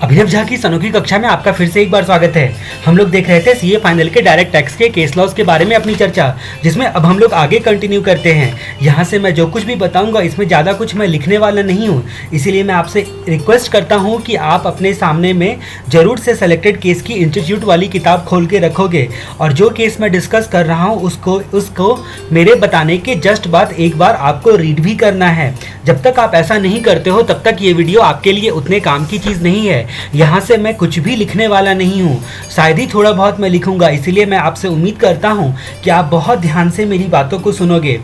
अभिनव झा की अनोखी कक्षा में आपका फिर से एक बार स्वागत है। हम लोग देख रहे थे सीए फाइनल के डायरेक्ट टैक्स के केस लॉज के बारे में अपनी चर्चा, जिसमें अब हम लोग आगे कंटिन्यू करते हैं। यहाँ से मैं जो कुछ भी बताऊंगा इसमें ज़्यादा कुछ मैं लिखने वाला नहीं हूँ, इसीलिए मैं आपसे रिक्वेस्ट करता हूँ कि आप अपने सामने में ज़रूर से सेलेक्टेड केस की इंस्टीट्यूट वाली किताब खोल के रखोगे और जो केस मैं डिस्कस कर रहा हूँ उसको मेरे बताने के जस्ट बाद एक बार आपको रीड भी करना है। जब तक आप ऐसा नहीं करते हो तब तक ये वीडियो आपके लिए उतने काम की चीज़ नहीं है। यहाँ से मैं कुछ भी लिखने वाला नहीं हूँ, शायद ही थोड़ा बहुत मैं लिखूँगा, इसीलिए मैं आपसे उम्मीद करता हूँ कि आप बहुत ध्यान से मेरी बातों को सुनोगे।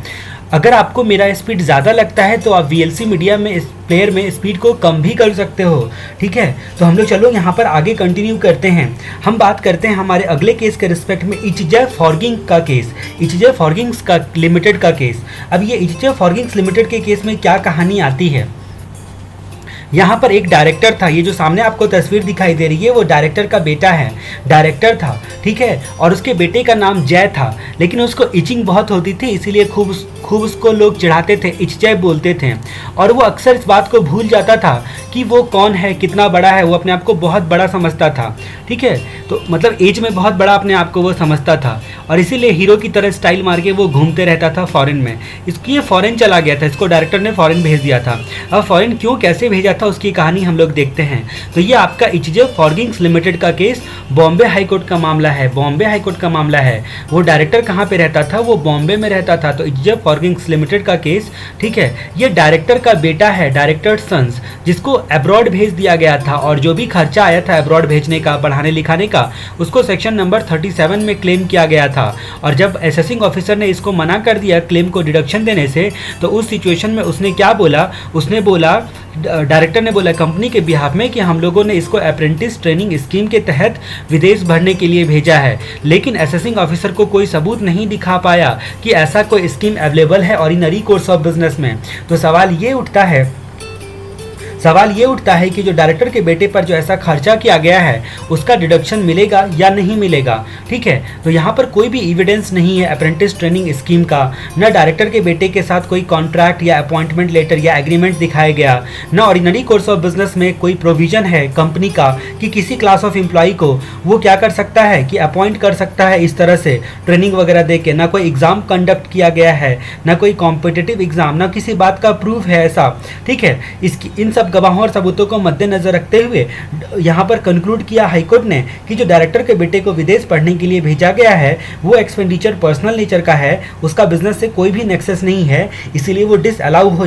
अगर आपको मेरा स्पीड ज़्यादा लगता है तो आप VLC मीडिया में प्लेयर में स्पीड को कम भी कर सकते हो, ठीक है। तो हम लोग चलो यहाँ पर आगे कंटिन्यू करते हैं। हम बात करते हैं हमारे अगले केस के रिस्पेक्ट में इचजे फॉर्गिंग का केस, इचजे फॉर्गिंग्स का लिमिटेड का केस। अब ये इचजे फॉर्गिंग्स लिमिटेड के केस में क्या कहानी आती है। यहाँ पर एक डायरेक्टर था, ये जो सामने आपको तस्वीर दिखाई दे रही है वो डायरेक्टर का बेटा है, डायरेक्टर था, ठीक है। और उसके बेटे का नाम जय था, लेकिन उसको इचिंग बहुत होती थी, इसीलिए खूब उसको लोग चिढ़ाते थे, इचजय बोलते थे। और वो अक्सर इस बात को भूल जाता था कि वो कौन है, कितना बड़ा है। वो अपने आप को बहुत बड़ा समझता था, ठीक है। तो मतलब एज में बहुत बड़ा अपने आप को वो समझता था और इसीलिए हीरो की तरह स्टाइल मार के वो घूमते रहता था फॉरेन में। इसकी ये फॉरेन चला गया था, इसको डायरेक्टर ने फॉरेन भेज दिया था। अब फॉरेन क्यों कैसे भेजा था उसकी कहानी हम लोग देखते हैं। तो ये आपका इचजे फॉर्गिंग्स लिमिटेड का केस बॉम्बे हाई कोर्ट का मामला है, बॉम्बे हाई कोर्ट का मामला है। वो डायरेक्टर कहाँ पे रहता था, वो बॉम्बे में रहता था। तो इचजे फॉर्गिंग्स लिमिटेड का केस, ठीक है। ये डायरेक्टर का बेटा है, डायरेक्टर सन्स, जिसको अब्रॉड भेज दिया गया था और जो भी खर्चा आया था अब्रॉड भेजने का, पढ़ाने लिखाने का, उसको सेक्शन नंबर 37 में क्लेम किया गया था। और जब असेसिंग ऑफिसर ने इसको मना कर दिया क्लेम को डिडक्शन देने से, तो उस सिचुएशन में उसने क्या बोला, उसने बोला, डायरेक्टर ने बोला कंपनी के बिहाफ में कि हम लोगों ने इसको अप्रेंटिस ट्रेनिंग स्कीम के तहत विदेश भरने के लिए भेजा है, लेकिन असेसिंग ऑफिसर को कोई सबूत नहीं दिखा पाया कि ऐसा कोई स्कीम अवेलेबल है ऑर्डिनरी कोर्स ऑफ बिजनेस में। तो सवाल ये उठता है कि जो डायरेक्टर के बेटे पर जो ऐसा खर्चा किया गया है उसका डिडक्शन मिलेगा या नहीं मिलेगा, ठीक है। तो यहाँ पर कोई भी एविडेंस नहीं है अप्रेंटिस ट्रेनिंग स्कीम का, न डायरेक्टर के बेटे के साथ कोई कॉन्ट्रैक्ट या अपॉइंटमेंट लेटर या एग्रीमेंट दिखाया गया, न ऑर्डिनरी कोर्स ऑफ बिजनेस में कोई प्रोविजन है कंपनी का कि किसी क्लास ऑफ एम्प्लॉय को वो क्या कर सकता है कि अपॉइंट कर सकता है इस तरह से ट्रेनिंग वगैरह दे के। ना कोई एग्जाम कंडक्ट किया गया है, ना कोई कॉम्पिटिटिव एग्जाम, ना किसी बात का प्रूफ है ऐसा, ठीक है। इन सब गवाहों और सबूतों को मद्देनजर रखते हुए यहाँ पर कंक्लूड किया हाईकोर्ट ने कि जो डायरेक्टर के बेटे को विदेश पढ़ने के लिए भेजा गया है वो एक्सपेंडिचर पर्सनल नेचर का है, उसका बिजनेस से कोई भी नेक्सस नहीं है, इसीलिए वो डिसअलाउ हो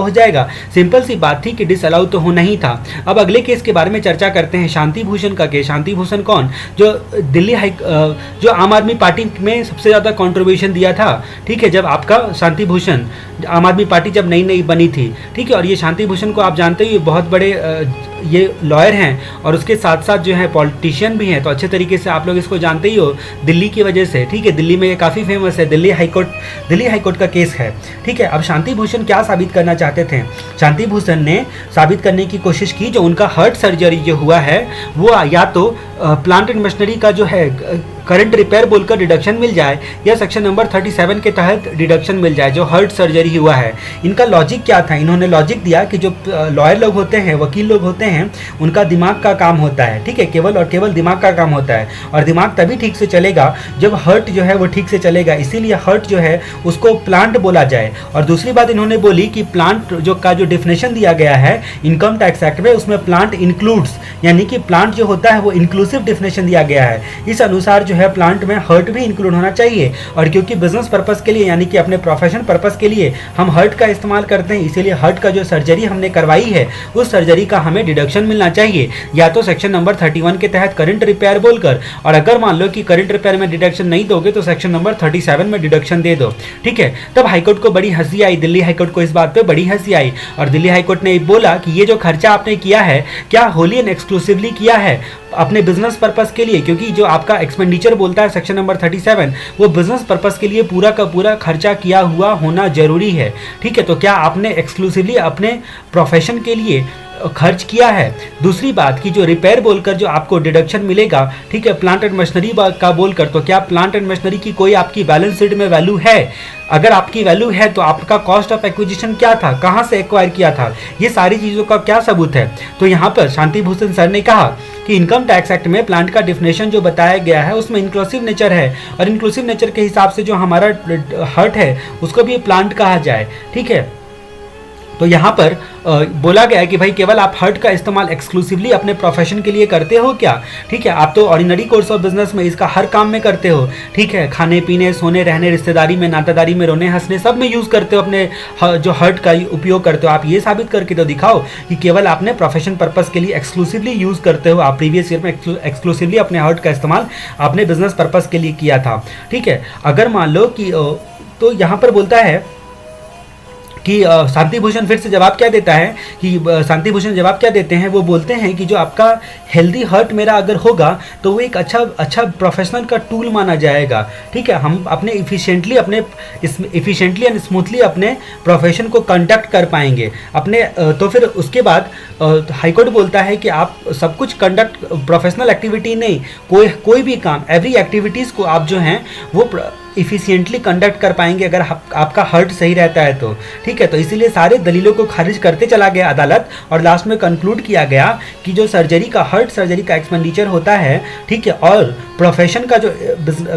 जाएगा। सिंपल सी बात थी कि डिसअलाउ तो होना ही था। अब अगले केस के बारे में चर्चा करते हैं, शांति भूषण का केस। शांति भूषण कौन, जो जो आम आदमी पार्टी में सबसे ज़्यादा कॉन्ट्रीब्यूशन दिया था, ठीक है, जब आपका शांति भूषण आम आदमी पार्टी जब नई बनी थी, ठीक है। और ये शांति भूषण को आप जानते हो, ये बहुत बड़े ये लॉयर हैं और उसके साथ साथ जो है पॉलिटिशियन भी हैं, तो अच्छे तरीके से आप लोग इसको जानते ही हो दिल्ली की वजह से, ठीक है। दिल्ली में ये काफ़ी फेमस है, दिल्ली हाईकोर्ट का केस है, ठीक है। अब शांति भूषण क्या साबित करना चाहते थे, शांति भूषण ने साबित करने की कोशिश की जो उनका हार्ट सर्जरी जो हुआ है वो या तो प्लांट एंड मशीनरी का जो है करंट रिपेयर बोलकर डिडक्शन मिल जाए या सेक्शन नंबर 37 के तहत डिडक्शन मिल जाए जो हार्ट सर्जरी हुआ है। इनका लॉजिक क्या था, इन्होंने लॉजिक दिया कि जो लॉयर लोग होते हैं, वकील लोग होते हैं, उनका दिमाग का काम होता है, ठीक है, केवल और केवल दिमाग का काम होता है और दिमाग तभी ठीक से चलेगा जब हार्ट जो है वो ठीक से चलेगा, इसीलिए हार्ट जो है उसको प्लांट बोला जाए। और दूसरी बात इन्होंने बोली कि प्लांट जो डिफिनेशन दिया गया है इनकम टैक्स एक्ट में, उसमें प्लांट इंक्लूड्स, यानी कि प्लांट जो होता है वो इंक्लूसिव डिफिनेशन दिया गया है। इस अनुसार जो है प्लांट में हर्ट भी इंक्लूड होना चाहिए और क्योंकि बिजनेस पर्पस के लिए यानी कि अपने प्रोफेशन पर्पस के लिए हम हर्ट का इस्तेमाल करते हैं, इसीलिए हर्ट का जो सर्जरी हमने करवाई है उस सर्जरी का हमें डिडक्शन मिलना चाहिए, या तो सेक्शन नंबर 31 के तहत करंट रिपेयर बोलकर, और अगर मान लो कि करंट रिपेयर में डिडक्शन नहीं दोगे तो सेक्शन नंबर 37 में डिडक्शन दे दो, ठीक है। तब हाईकोर्ट को बड़ी हंसी आई, दिल्ली हाईकोर्ट को इस बात पे बड़ी हंसी आई और दिल्ली हाईकोर्ट ने बोला कि ये जो खर्चा आपने किया है क्या होली एंड एक्सक्लूसिवली किया है अपने बिजनेस पर्पस के लिए, क्योंकि जो आपका एक्सपेंडिचर बोलता है सेक्शन नंबर 37 वो बिजनेस पर्पस के लिए पूरा का पूरा खर्चा किया हुआ होना जरूरी है, ठीक है। तो क्या आपने एक्सक्लूसिवली अपने प्रोफेशन के लिए खर्च किया है। दूसरी बात कि जो रिपेयर बोलकर जो आपको डिडक्शन मिलेगा, ठीक है, प्लांट एंड मशीनरी का बोलकर, तो क्या प्लांट एंड मशीनरी की कोई आपकी बैलेंस शीट में वैल्यू है? अगर आपकी वैल्यू है तो आपका कॉस्ट ऑफ एक्विजिशन क्या था, कहाँ से एक्वायर किया था, ये सारी चीज़ों का क्या सबूत है? तो यहाँ पर शांति भूषण सर ने कहा कि इनकम टैक्स एक्ट में प्लांट का डिफिनेशन जो बताया गया है उसमें इंक्लूसिव नेचर है, और इंक्लूसिव नेचर के हिसाब से जो हमारा हर्ट है उसको भी प्लांट कहा जाए, ठीक है। तो यहाँ पर बोला गया है कि भाई केवल आप हर्ट का इस्तेमाल एक्सक्लूसिवली अपने प्रोफेशन के लिए करते हो क्या? ठीक है, आप तो ऑर्डिनरी कोर्स ऑफ बिजनेस में इसका हर काम में करते हो, ठीक है, खाने पीने, सोने, रहने, रिश्तेदारी में, नातेदारी में, रोने हंसने सब में यूज़ करते हो, अपने जो हर्ट का उपयोग करते हो। आप ये साबित करके तो दिखाओ कि केवल आपने प्रोफेशन पर्पज़ के लिए एक्सक्लूसिवली यूज़ करते हो। आप प्रीवियस ईयर में एक्सक्लूसिवली अपने हर्ट का इस्तेमाल आपने बिजनेस पर्पज़ के लिए किया था, ठीक है। अगर मान लो कि तो यहाँ पर बोलता है कि शांति भूषण फिर से जवाब क्या देता है कि शांति भूषण जवाब क्या देते हैं, वो बोलते हैं कि जो आपका हेल्दी हर्ट मेरा अगर होगा तो वो एक अच्छा प्रोफेशनल का टूल माना जाएगा, ठीक है। हम अपने इफ़िशिएंटली एंड स्मूथली अपने प्रोफेशन को कंडक्ट कर पाएंगे अपने। तो फिर उसके बाद हाईकोर्ट बोलता है कि आप सब कुछ कंडक्ट, प्रोफेशनल एक्टिविटी नहीं, कोई भी काम, एवरी एक्टिविटीज़ को आप जो हैं वो इफ़िशिएंटली कंडक्ट कर पाएंगे अगर आपका हर्ट सही रहता है तो, ठीक है। तो इसीलिए सारे दलीलों को खारिज करते चला गया अदालत, और लास्ट में कंक्लूड किया गया कि जो सर्जरी का एक्सपेंडिचर होता है, ठीक है, और प्रोफेशन का जो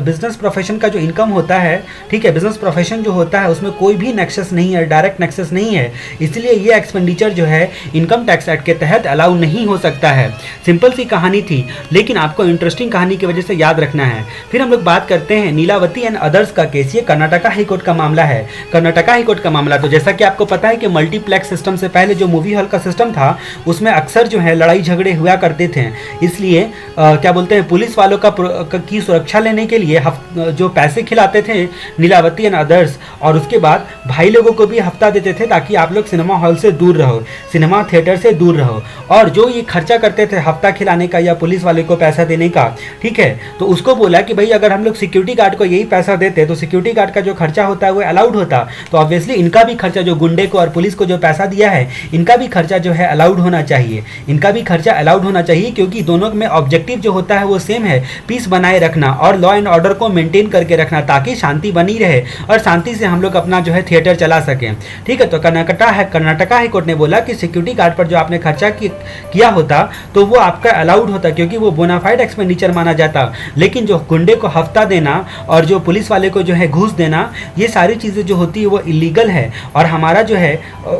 बिजनेस प्रोफेशन का जो इनकम होता है, ठीक है, बिजनेस प्रोफेशन जो होता है उसमें कोई भी नेक्सस नहीं है, डायरेक्ट नेक्सस नहीं है, इसलिए ये एक्सपेंडिचर जो है इनकम टैक्स एक्ट के तहत अलाउ नहीं हो सकता है। सिंपल सी कहानी थी, लेकिन आपको इंटरेस्टिंग कहानी की वजह से याद रखना है। फिर हम लोग बात करते हैं नीलावती एंड अदर्स का केस। ये कर्नाटका हाईकोर्ट का मामला है। कर्नाटका हाईकोर्ट का मामला, तो जैसा कि आपको पता है कि मल्टीप्लेक्स सिस्टम से पहले जो मूवी हॉल का सिस्टम था उसमें अक्सर जो है लड़ाई झगड़े हुआ करते थे, इसलिए क्या बोलते हैं, पुलिस वालों की सुरक्षा लेने के लिए जो पैसे खिलाते थे नीलावती एंड अदर्स, और उसके बाद भाई लोगों को भी हफ्ता देते थे ताकि आप लोग सिनेमा हॉल से दूर रहो, सिनेमा थिएटर से दूर रहो। और जो ये खर्चा करते थे हफ्ता खिलाने का या पुलिस वाले को पैसा देने का, ठीक है, तो उसको बोला कि भाई अगर हम लोग सिक्योरिटी गार्ड को यही पैसा देते तो सिक्योरिटी गार्ड का जो खर्चा होता है वो अलाउड होता, तो ऑब्वियसली इनका भी खर्चा, जो गुंडे को और पुलिस को जो पैसा दिया है इनका भी खर्चा जो है अलाउड होना चाहिए, इनका भी खर्चा अलाउड होना चाहिए, क्योंकि दोनों में ऑब्जेक्टिव जो होता है वो सेम है, पीस बनाए रखना और लॉ एंड ऑर्डर को मेंटेन करके रखना ताकि शांति बनी रहे और शांति से हम लोग अपना जो है थिएटर चला सकें, ठीक है। तो कर्नाटका हाईकोर्ट ने बोला कि सिक्योरिटी गार्ड पर जो आपने खर्चा किया होता तो वो आपका अलाउड होता क्योंकि वो बोनाफाइड एक्सपेंडिचर माना जाता, लेकिन जो गुंडे को हफ्ता देना और जो पुलिस वाले को जो है घूस देना, ये सारी चीज़ें जो होती है वो इलीगल है। और हमारा जो है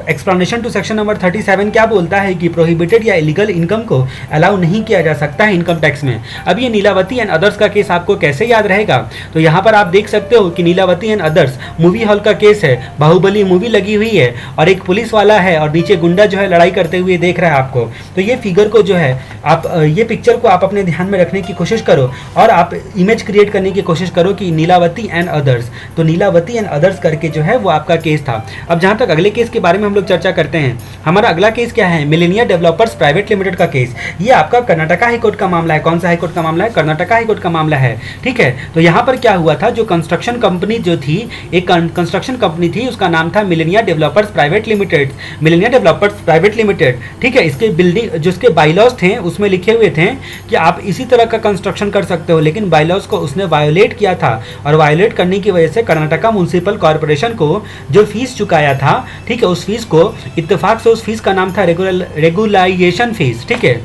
एक्सप्लेनेशन टू सेक्शन नंबर 37 क्या बोलता है कि प्रोहिबिटेड या इलीगल इनकम को अलाउ नहीं किया जा सकता है इनकम टैक्स में। अब ये नीलावती एंड अदर्स का केस आपको कैसे याद रहेगा, तो यहाँ पर आप देख सकते हो कि Nilavati and others movie hall का केस है, बाहुबली मूवी लगी हुई है और एक पुलिस वाला है और नीचे गुंडा जो है लड़ाई करते हुए देख रहा है आपको। तो ये फिगर को जो है आप ये पिक्चर को आप अपने ध्यान में रखने की कोशिश करो और आप इमेज क्रिएट करने की कोशिश करो कि नीलावती एंड अदर्स, तो नीलावती एंड अदर्स करके जो है वो आपका केस था। अब जहाँ तक अगले केस के बारे में हम लोग चर्चा करते हैं, हमारा अगला केस क्या है, मिलेनिया डेवलपर्स प्राइवेट लिमिटेड का केस। ये आपका कर्नाटका हाईकोर्ट का मामला है। कौन सा हाईकोर्ट का मामला है? कर्नाटका हाईकोर्ट का मामला है, ठीक है। तो यहाँ पर क्या हुआ था, जो कंस्ट्रक्शन कंपनी जो थी, एक कंस्ट्रक्शन कंपनी थी, उसका नाम था Millennia Developers Private Limited, Millennia Developers Private Limited, ठीक है। इसके बिल्डिंग जो इसके बाईलॉज थे उसमें लिखे हुए थे कि आप इसी तरह का कंस्ट्रक्शन कर सकते हो, लेकिन बाईलॉज को उसने वायोलेट किया था और वायोलेट करने की वजह से कर्नाटका म्युनिसिपल कॉर्पोरेशन को जो फीस चुकाया था, ठीक है, उस फीस को इत्तेफाक से, उस फीस का नाम था रेगुलाइजेशन फीस, ठीक है,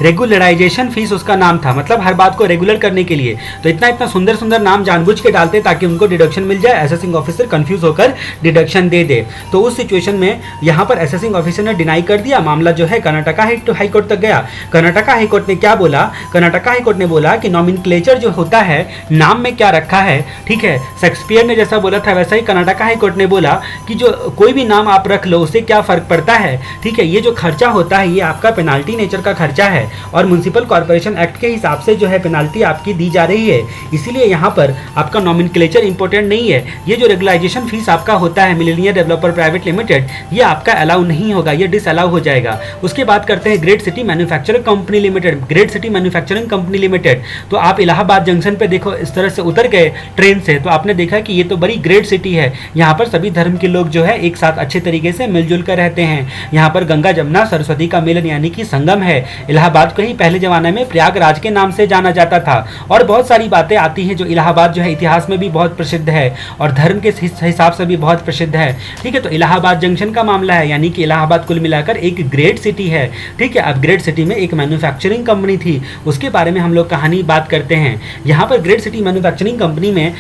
रेगुलराइजेशन फीस उसका नाम था, मतलब हर बात को रेगुलर करने के लिए। तो इतना सुंदर सुंदर नाम जानबूझ के डालते ताकि उनको डिडक्शन मिल जाए, असेसिंग ऑफिसर कंफ्यूज होकर डिडक्शन दे दे। तो उस सिचुएशन में यहाँ पर असेसिंग ऑफिसर ने डिनाई कर दिया, मामला जो है कर्नाटका हाईकोर्ट तक गया। कर्नाटका हाईकोर्ट ने क्या बोला, कर्नाटका हाईकोर्ट ने बोला कि नॉमेनक्लेचर जो होता है, नाम में क्या रखा है, ठीक है, शेक्सपियर ने जैसा बोला था वैसा ही कर्नाटका हाईकोर्ट ने बोला कि जो कोई भी नाम आप रख लो उससे क्या फर्क पड़ता है, ठीक है, ये जो खर्चा होता है ये आपका पेनाल्टी नेचर का खर्चा है, और म्युनिसिपल कॉर्पोरेशन एक्ट के हिसाब से जो है पेनाल्टी आपकी दी जा रही है। इसीलिए यहाँ पर आपका नॉमेनक्लेचर इंपॉर्टेंट नहीं है। ये जो रेगुलाइजेशन फीस आपका होता है मिलेनियर डेवलपर प्राइवेट लिमिटेड, ये आपका अलाउ नहीं होगा, ये डिसअलाउ हो जाएगा। उसके बाद करते हैं great city manufacturing company limited. Great city manufacturing company limited, तो आप इलाहाबाद जंक्शन पे देखो इस तरह से उतर गए ट्रेन से, तो आपने देखा कि ये तो बड़ी ग्रेट सिटी है, यहाँ पर सभी धर्म के लोग जो है एक साथ अच्छे तरीके से मिलजुल कर रहते हैं। यहाँ पर गंगा जमुना सरस्वती का मिलन यानी कि संगम है। इलाहाबाद को ही पहले जमाने में प्रयागराज के नाम से जाना जाता था। और बहुत सारी बातें आती हैं जो इलाहाबाद जो है इतिहास में भी बहुत प्रसिद्ध है और धर्म के हिसाब से भी बहुत प्रसिद्ध है। ठीक है, तो इलाहाबाद जंक्शन का मामला है, यानी कि इलाहाबाद कुल मिलाकर एक ग्रेट सिटी है। ठीक है, अब ग्रेट सिटी में एक मैन्युफैक्चरिंग कंपनी थी, उसके बारे में हम लोग कहानी बात करते हैं। यहाँ पर ग्रेट सिटी मैन्युफैक्चरिंग कंपनी में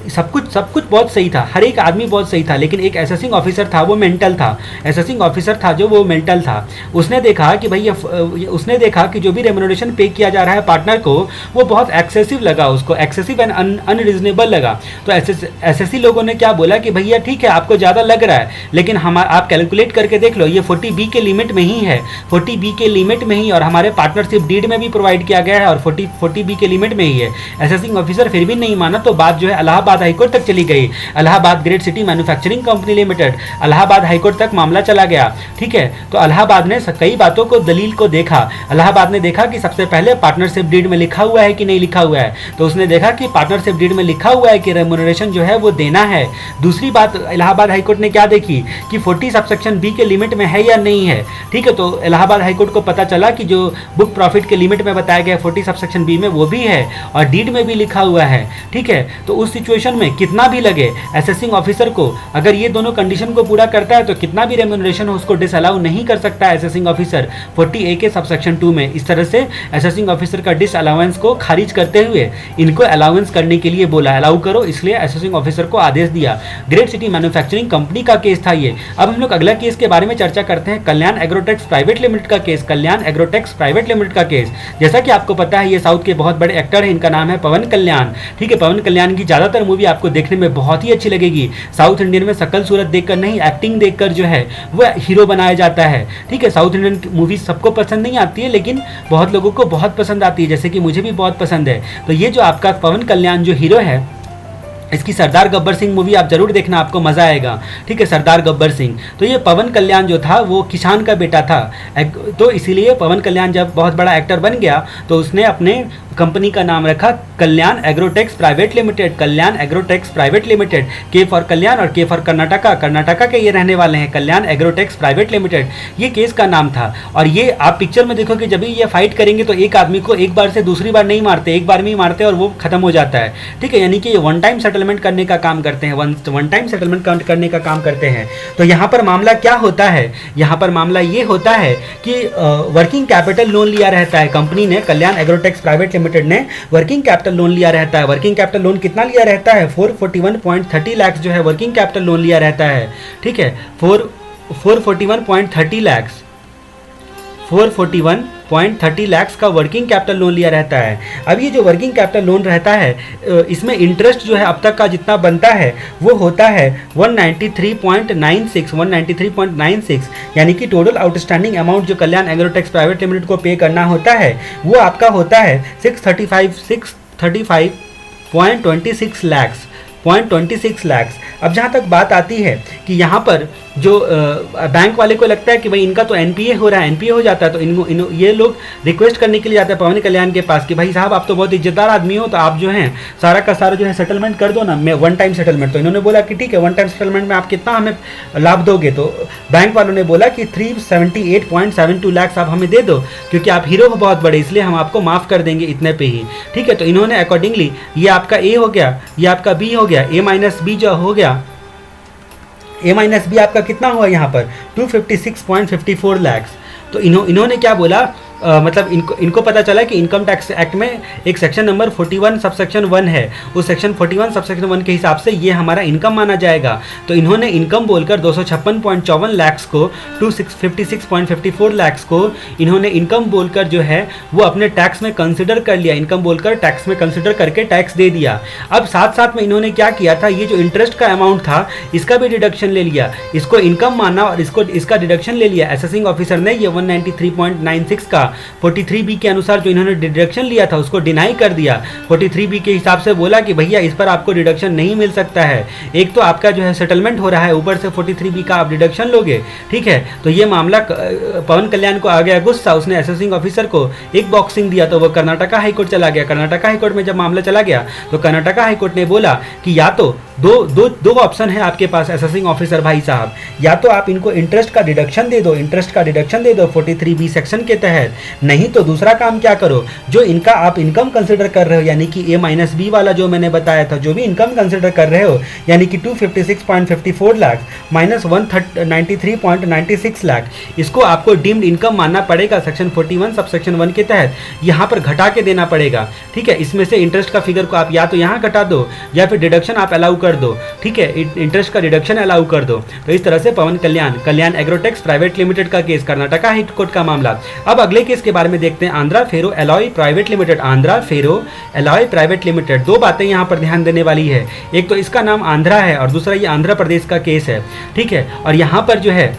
सब कुछ बहुत सही था, हर एक आदमी बहुत सही था, लेकिन एक असेसिंग ऑफिसर था, वो मेंटल था। असेसिंग ऑफिसर था जो वो मेंटल था। उसने देखा कि भाई उसने देखा कि जो भी रेम्युनरेशन पे किया जा रहा है पार्टनर को, वो बहुत एक्सेसिव लगा, उसको एक्सेसिव एंड अनरीजनेबल लगा। तो एसएससी लोगों ने क्या बोला कि भैया ठीक है आपको ज़्यादा लग रहा है, लेकिन आप कैलकुलेट करके देख लो, ये 40B के लिमिट में ही है, 40B के लिमिट में ही, और हमारे पार्टनरशिप डीड में भी प्रोवाइड किया गया है और 40B के लिमिट में ही है। असेसिंग ऑफिसर फिर भी नहीं माना, तो बात जो है इलाहाबाद हाईकोर्ट तक चली गई। Allahabad great city manufacturing company limited, Allahabad high court तक मामला चला गया। ठीक है, तो इलाहाबाद ने कई बातों को दलील को देखा। इलाहाबाद ने देखा कि सबसे पहले पार्टनरशिप डीड में लिखा हुआ है कि नहीं लिखा हुआ है, तो उसने देखा कि पार्टनरशिप डीड में लिखा हुआ है कि रेम्युनरेशन जो है वो देना है। दूसरी बात इलाहाबाद हाईकोर्ट ने क्या देखी कि 40 सबसेक्शन बी के लिमिट में है या नहीं है। ठीक है, तो इलाहाबाद हाईकोर्ट को पता चला कि जो बुक प्रॉफिट के लिमिट में बताया गया 40 सबसेक्शन बी में वो भी है और डीड में भी लिखा हुआ है। ठीक है, तो उस सिचुएशन में कितना भी लगे असेसिंग ऑफिसर को, अगर ये दोनों कंडीशन को पूरा करता है तो कितना भी रेम्युनरेशन हो उसको डिसअलाउ नहीं कर सकता है असेसिंग ऑफिसर 40A के सबसेक्शन 2 में। इस तरह से असेसिंग ऑफिसर का डिसअलाउंस को खारिज करते हुए इनको अलाउंस करने के लिए बोला, अलाउ करो, इसलिए असेसिंग ऑफिसर को आदेश दिया। ग्रेट सिटी मैन्युफैक्चरिंग कंपनी का केस था ये। अब हम लोग अगला केस के बारे में चर्चा करते हैं, कल्याण एग्रोटेक्स प्राइवेट लिमिटेड का केस। कल्याण एग्रोटेक्स प्राइवेट लिमिटेड का केस, जैसा कि आपको पता है ये साउथ के बहुत बड़े एक्टर हैं, इनका नाम है पवन कल्याण। ठीक है, पवन कल्याण की ज़्यादातर मूवी आपको देखने में बहुत ही अच्छी लगेगी। साउथ इंडियन में शकल सूरत देखकर नहीं, एक्टिंग देखकर जो है वह हीरो बनाया जाता है। ठीक है, साउथ इंडियन मूवी सबको पसंद नहीं आती है, लेकिन बहुत लोगों को बहुत पसंद आती है, जैसे कि मुझे भी बहुत पसंद है। तो ये जो आपका पवन कल्याण जो हीरो है, इसकी सरदार गब्बर सिंह मूवी आप जरूर देखना, आपको मज़ा आएगा। ठीक है, सरदार गब्बर सिंह। तो ये पवन कल्याण जो था वो किसान का बेटा था, तो इसीलिए पवन कल्याण जब बहुत बड़ा एक्टर बन गया तो उसने अपने कंपनी का नाम रखा कल्याण एग्रोटेक्स प्राइवेट लिमिटेड। कल्याण एग्रोटेक्स प्राइवेट लिमिटेड, के फॉर कल्याण और के फॉर कर्नाटका, कर्नाटका के ये रहने वाले हैं, कल्याण एग्रोटेक्स प्राइवेट लिमिटेड, ये केस का नाम था। और ये आप पिक्चर में देखो कि जब भी ये फाइट करेंगे तो एक आदमी को एक बार से दूसरी बार नहीं मारते, एक बार में ही मारते और वो खत्म हो जाता है। ठीक है, यानी कि ये वन टाइम सेटलमेंट करने का काम करते हैं, वन टाइम सेटलमेंट करने का काम करते हैं। तो यहाँ पर मामला क्या होता है, यहाँ पर मामला ये होता है कि वर्किंग कैपिटल लोन लिया रहता है कंपनी ने, कल्याण एग्रोटेक्स प्राइवेट लिमिटेड ने वर्किंग कैपिटल लोन लिया रहता है। वर्किंग कैपिटल लोन कितना लिया रहता है, 441.30 लाख जो है वर्किंग कैपिटल लोन लिया रहता है। ठीक है, 441.30 लाख, 441.30 लाख का वर्किंग कैपिटल लोन लिया रहता है। अब ये जो वर्किंग कैपिटल लोन रहता है, इसमें इंटरेस्ट जो है अब तक का जितना बनता है वो होता है 193.96, यानी कि टोटल आउटस्टैंडिंग अमाउंट जो कल्याण एग्रोटेक्स प्राइवेट लिमिटेड को पे करना होता है वो आपका होता है 635.26 लाख। अब जहाँ तक बात आती है कि यहाँ पर जो बैंक वाले को लगता है कि भाई इनका तो एनपीए हो रहा है, एनपीए हो जाता है, तो ये लोग रिक्वेस्ट करने के लिए जाते हैं पवन कल्याण के पास कि भाई साहब आप तो बहुत इज्जतदार आदमी हो, तो आप जो हैं सारा का सारा जो है सेटलमेंट कर दो ना, मैं वन टाइम सेटलमेंट। तो इन्होंने बोला कि ठीक है, वन टाइम सेटलमेंट में आप कितना हमें लाभ दोगे, तो बैंक वालों ने बोला कि 378.72 लाख आप हमें दे दो, क्योंकि आप हीरो हो बहुत बड़े, इसलिए हम आपको माफ़ कर देंगे इतने पे ही। ठीक है, तो इन्होंने अकॉर्डिंगली ये आपका ए हो गया, ये आपका बी हो गया, ए माइनस बी जो हो गया, ए माइनस बी आपका कितना हुआ यहाँ पर 256.54 लाख। तो इन्होंने क्या बोला, मतलब इनको पता चला कि इनकम टैक्स एक्ट में एक सेक्शन नंबर 41 सबसेक्शन 1 है, उस सेक्शन 41 सबसेक्शन 1 के हिसाब से ये हमारा इनकम माना जाएगा। तो इन्होंने इनकम बोलकर 256.54 लाख को 256.54 लाख को इन्होंने इनकम बोलकर जो है वो अपने टैक्स में कंसिडर कर लिया, इनकम बोलकर टैक्स में कंसिडर करके टैक्स दे दिया। अब साथ साथ में इन्होंने क्या किया था, ये जो इंटरेस्ट का अमाउंट था इसका भी डिडक्शन ले लिया, इसको इनकम माना और इसका डिडक्शन ले लिया। असेसिंग ऑफिसर ने ये 193.96 का 43B के अनुसार जो इन्होंने डिडक्शन लिया था उसको डिनाई कर दिया। 43B के हिसाब से बोला कि भैया इस पर आपको डिडक्शन नहीं मिल सकता है, एक तो आपका जो है सेटलमेंट हो रहा है, ऊपर से 43B का आप डिडक्शन लोगे, ठीक है। तो ये मामला पवन कल्याण को आ गया गुस्सा, उसने असेसिंग ऑफिसर को एक बॉक्सिंग दिया, तो वो कर्नाटका हाईकोर्ट चला गया। कर्नाटका हाईकोर्ट में जब मामला चला गया तो कर्नाटका हाईकोर्ट ने बोला कि या तो दो ऑप्शन है आपके पास असेसिंग ऑफिसर भाई साहब, या तो आप इनको इंटरेस्ट का डिडक्शन दे दो, 43B सेक्शन के तहत, नहीं तो दूसरा काम क्या करो, जो इनका आप इनकम कंसिडर कर रहे हो यानी कि A-B वाला जो मैंने बताया था, जो भी इनकम कंसिडर कर रहे हो यानी कि 256.54 लाख माइनस 193.96 लाख, इसको आपको डीम्ड इनकम मानना पड़ेगा सेक्शन 41 सब सेक्शन 1 के तहत, यहाँ पर घटा के देना पड़ेगा, ठीक है। इसमें से इंटरेस्ट का फिगर को आप या तो यहाँ घटा दो या फिर डिडक्शन आप अलाउ कर दो, ठीक है, इंटरेस्ट का डिडक्शन अलाउ कर दो। तो इस तरह से पवन कल्याण एग्रोटेक्स प्राइवेट लिमिटेड का केस, कर्नाटका हाई कोर्ट का मामला। अब अगले केस के बारे में देखते हैं, आंध्रा फेरो एलॉय प्राइवेट लिमिटेड। आंध्रा फेरो एलॉय प्राइवेट लिमिटेड, दो बातें यहाँ पर ध्यान देने वाली है, एक तो इसका नाम आंध्रा है और दूसरा ये आंध्र प्रदेश का केस है, ठीक है। और यहाँ पर जो है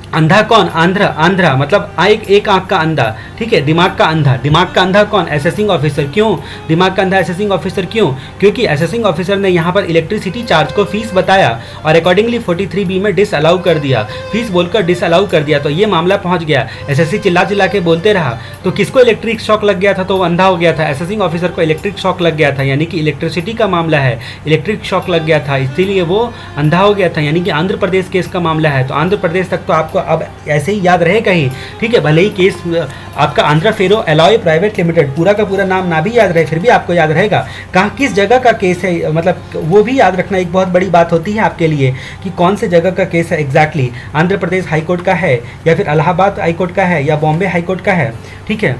अंधा कौन, आंध्रा मतलब एक आंख का अंधा, ठीक है, दिमाग का अंधा कौन, असेसिंग ऑफिसर। क्यों दिमाग का अंधा असेसिंग ऑफिसर, क्यों, क्योंकि असेसिंग ऑफिसर ने यहाँ पर इलेक्ट्रिसिटी चार्ज को फीस बताया और अकॉर्डिंगली 43B में डिस अलाउ कर दिया, फीस बोलकर डिस अलाउ कर दिया। तो ये मामला पहुंच गया, एसएससी चिल्ला के बोलते रहा, तो किसको इलेक्ट्रिक शॉक लग गया था, तो वो अंधा हो गया था, असेसिंग ऑफिसर को इलेक्ट्रिक शॉक लग गया था, यानी कि इलेक्ट्रिसिटी का मामला है, इलेक्ट्रिक शॉक लग गया था, इसीलिए वो अंधा हो गया था, यानी कि आंध्र प्रदेश केस का मामला है। तो आंध्र प्रदेश तक तो आपको अब ऐसे ही याद रहेगा ही, ठीक है, भले ही केस आपका आंध्रा फेरो एलॉय प्राइवेट लिमिटेड पूरा का पूरा नाम ना भी याद रहे फिर भी आपको याद रहेगा कहाँ किस जगह का केस है, मतलब वो भी याद रखना एक बहुत बड़ी बात होती है आपके लिए कि कौन से जगह का केस है एग्जैक्टली, आंध्र प्रदेश हाईकोर्ट का है या फिर इलाहाबाद हाईकोर्ट का है या बॉम्बे हाईकोर्ट का है, ठीक है।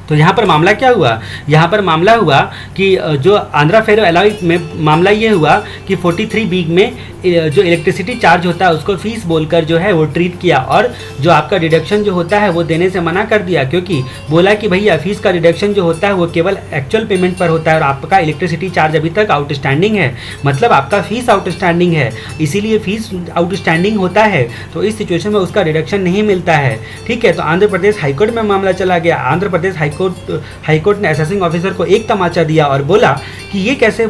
तो यहाँ पर मामला क्या हुआ, यहाँ पर मामला हुआ कि जो आंध्रा फेरो एलॉय में मामला ये हुआ कि 43B में जो इलेक्ट्रिसिटी चार्ज होता है उसको फीस बोलकर जो है वो ट्रीट किया और जो आपका डिडक्शन जो होता है वो देने से मना कर दिया, क्योंकि बोला कि भैया फीस का डिडक्शन जो होता है वो केवल एक्चुअल पेमेंट पर होता है और आपका इलेक्ट्रिसिटी चार्ज अभी तक आउटस्टैंडिंग है, मतलब आपका फीस आउटस्टैंडिंग है, इसीलिए फीस आउटस्टैंडिंग होता है, तो इस सिचुएशन में उसका डिडक्शन नहीं मिलता है, ठीक है। तो आंध्र प्रदेश हाईकोर्ट में मामला चला गया, आंध्र प्रदेश हाईकोर्ट ने असेसिंग ऑफिसर को एक तमाचा दिया और बोला कि ये कैसी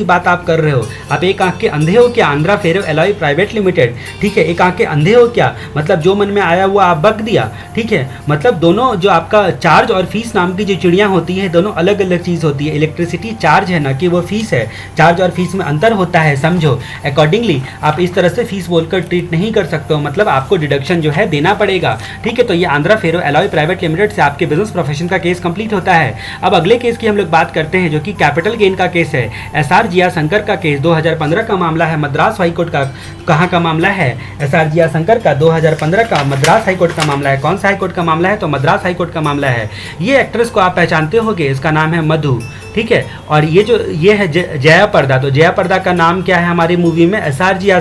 बात आप कर रहे हो, आप एक आंख के अंधे हो क्या, आंध्रा फेरो एलॉय प्राइवेट लिमिटेड, ठीक है, एक आंख के अंधे हो क्या, मतलब जो मन में आया वो आप बक दिया, ठीक है, मतलब दोनों जो आपका चार्ज और फीस नाम की जो चिड़िया होती है दोनों अलग अलग चीज़ होती है, इलेक्ट्रिसिटी चार्ज है ना कि वो फीस है, चार्ज और फीस में अंतर होता है, समझो। अकॉर्डिंगली आप इस तरह से फीस बोलकर ट्रीट नहीं कर सकते हो, मतलब आपको डिडक्शन जो है देना पड़ेगा, ठीक है। तो ये आंध्रा फेरो एलॉय प्राइवेट लिमिटेड से आपके बिजनेस प्रोफेशन का केस कंप्लीट होता है। अब अगले केस की हम लोग बात करते हैं जो कि कैपिटल गेन का केस है, एसआर जिया शंकर का केस 2015 का मामला है, मद्रास हाईकोर्ट का कहाँ का मामला है, एसआर जिया शंकर का 2015 का मद्रास हाईकोर्ट का मामला है। कौन सा हाईकोर्ट का मामला है, तो मद्रास हाईकोर्ट का मामला है। ये एक्ट्रेस को आप पहचानते होंगे, इसका नाम है मधु, ठीक है, और ये है जया पर्दा। तो जया पर्दा का नाम क्या है हमारी मूवी में, एसआर जिया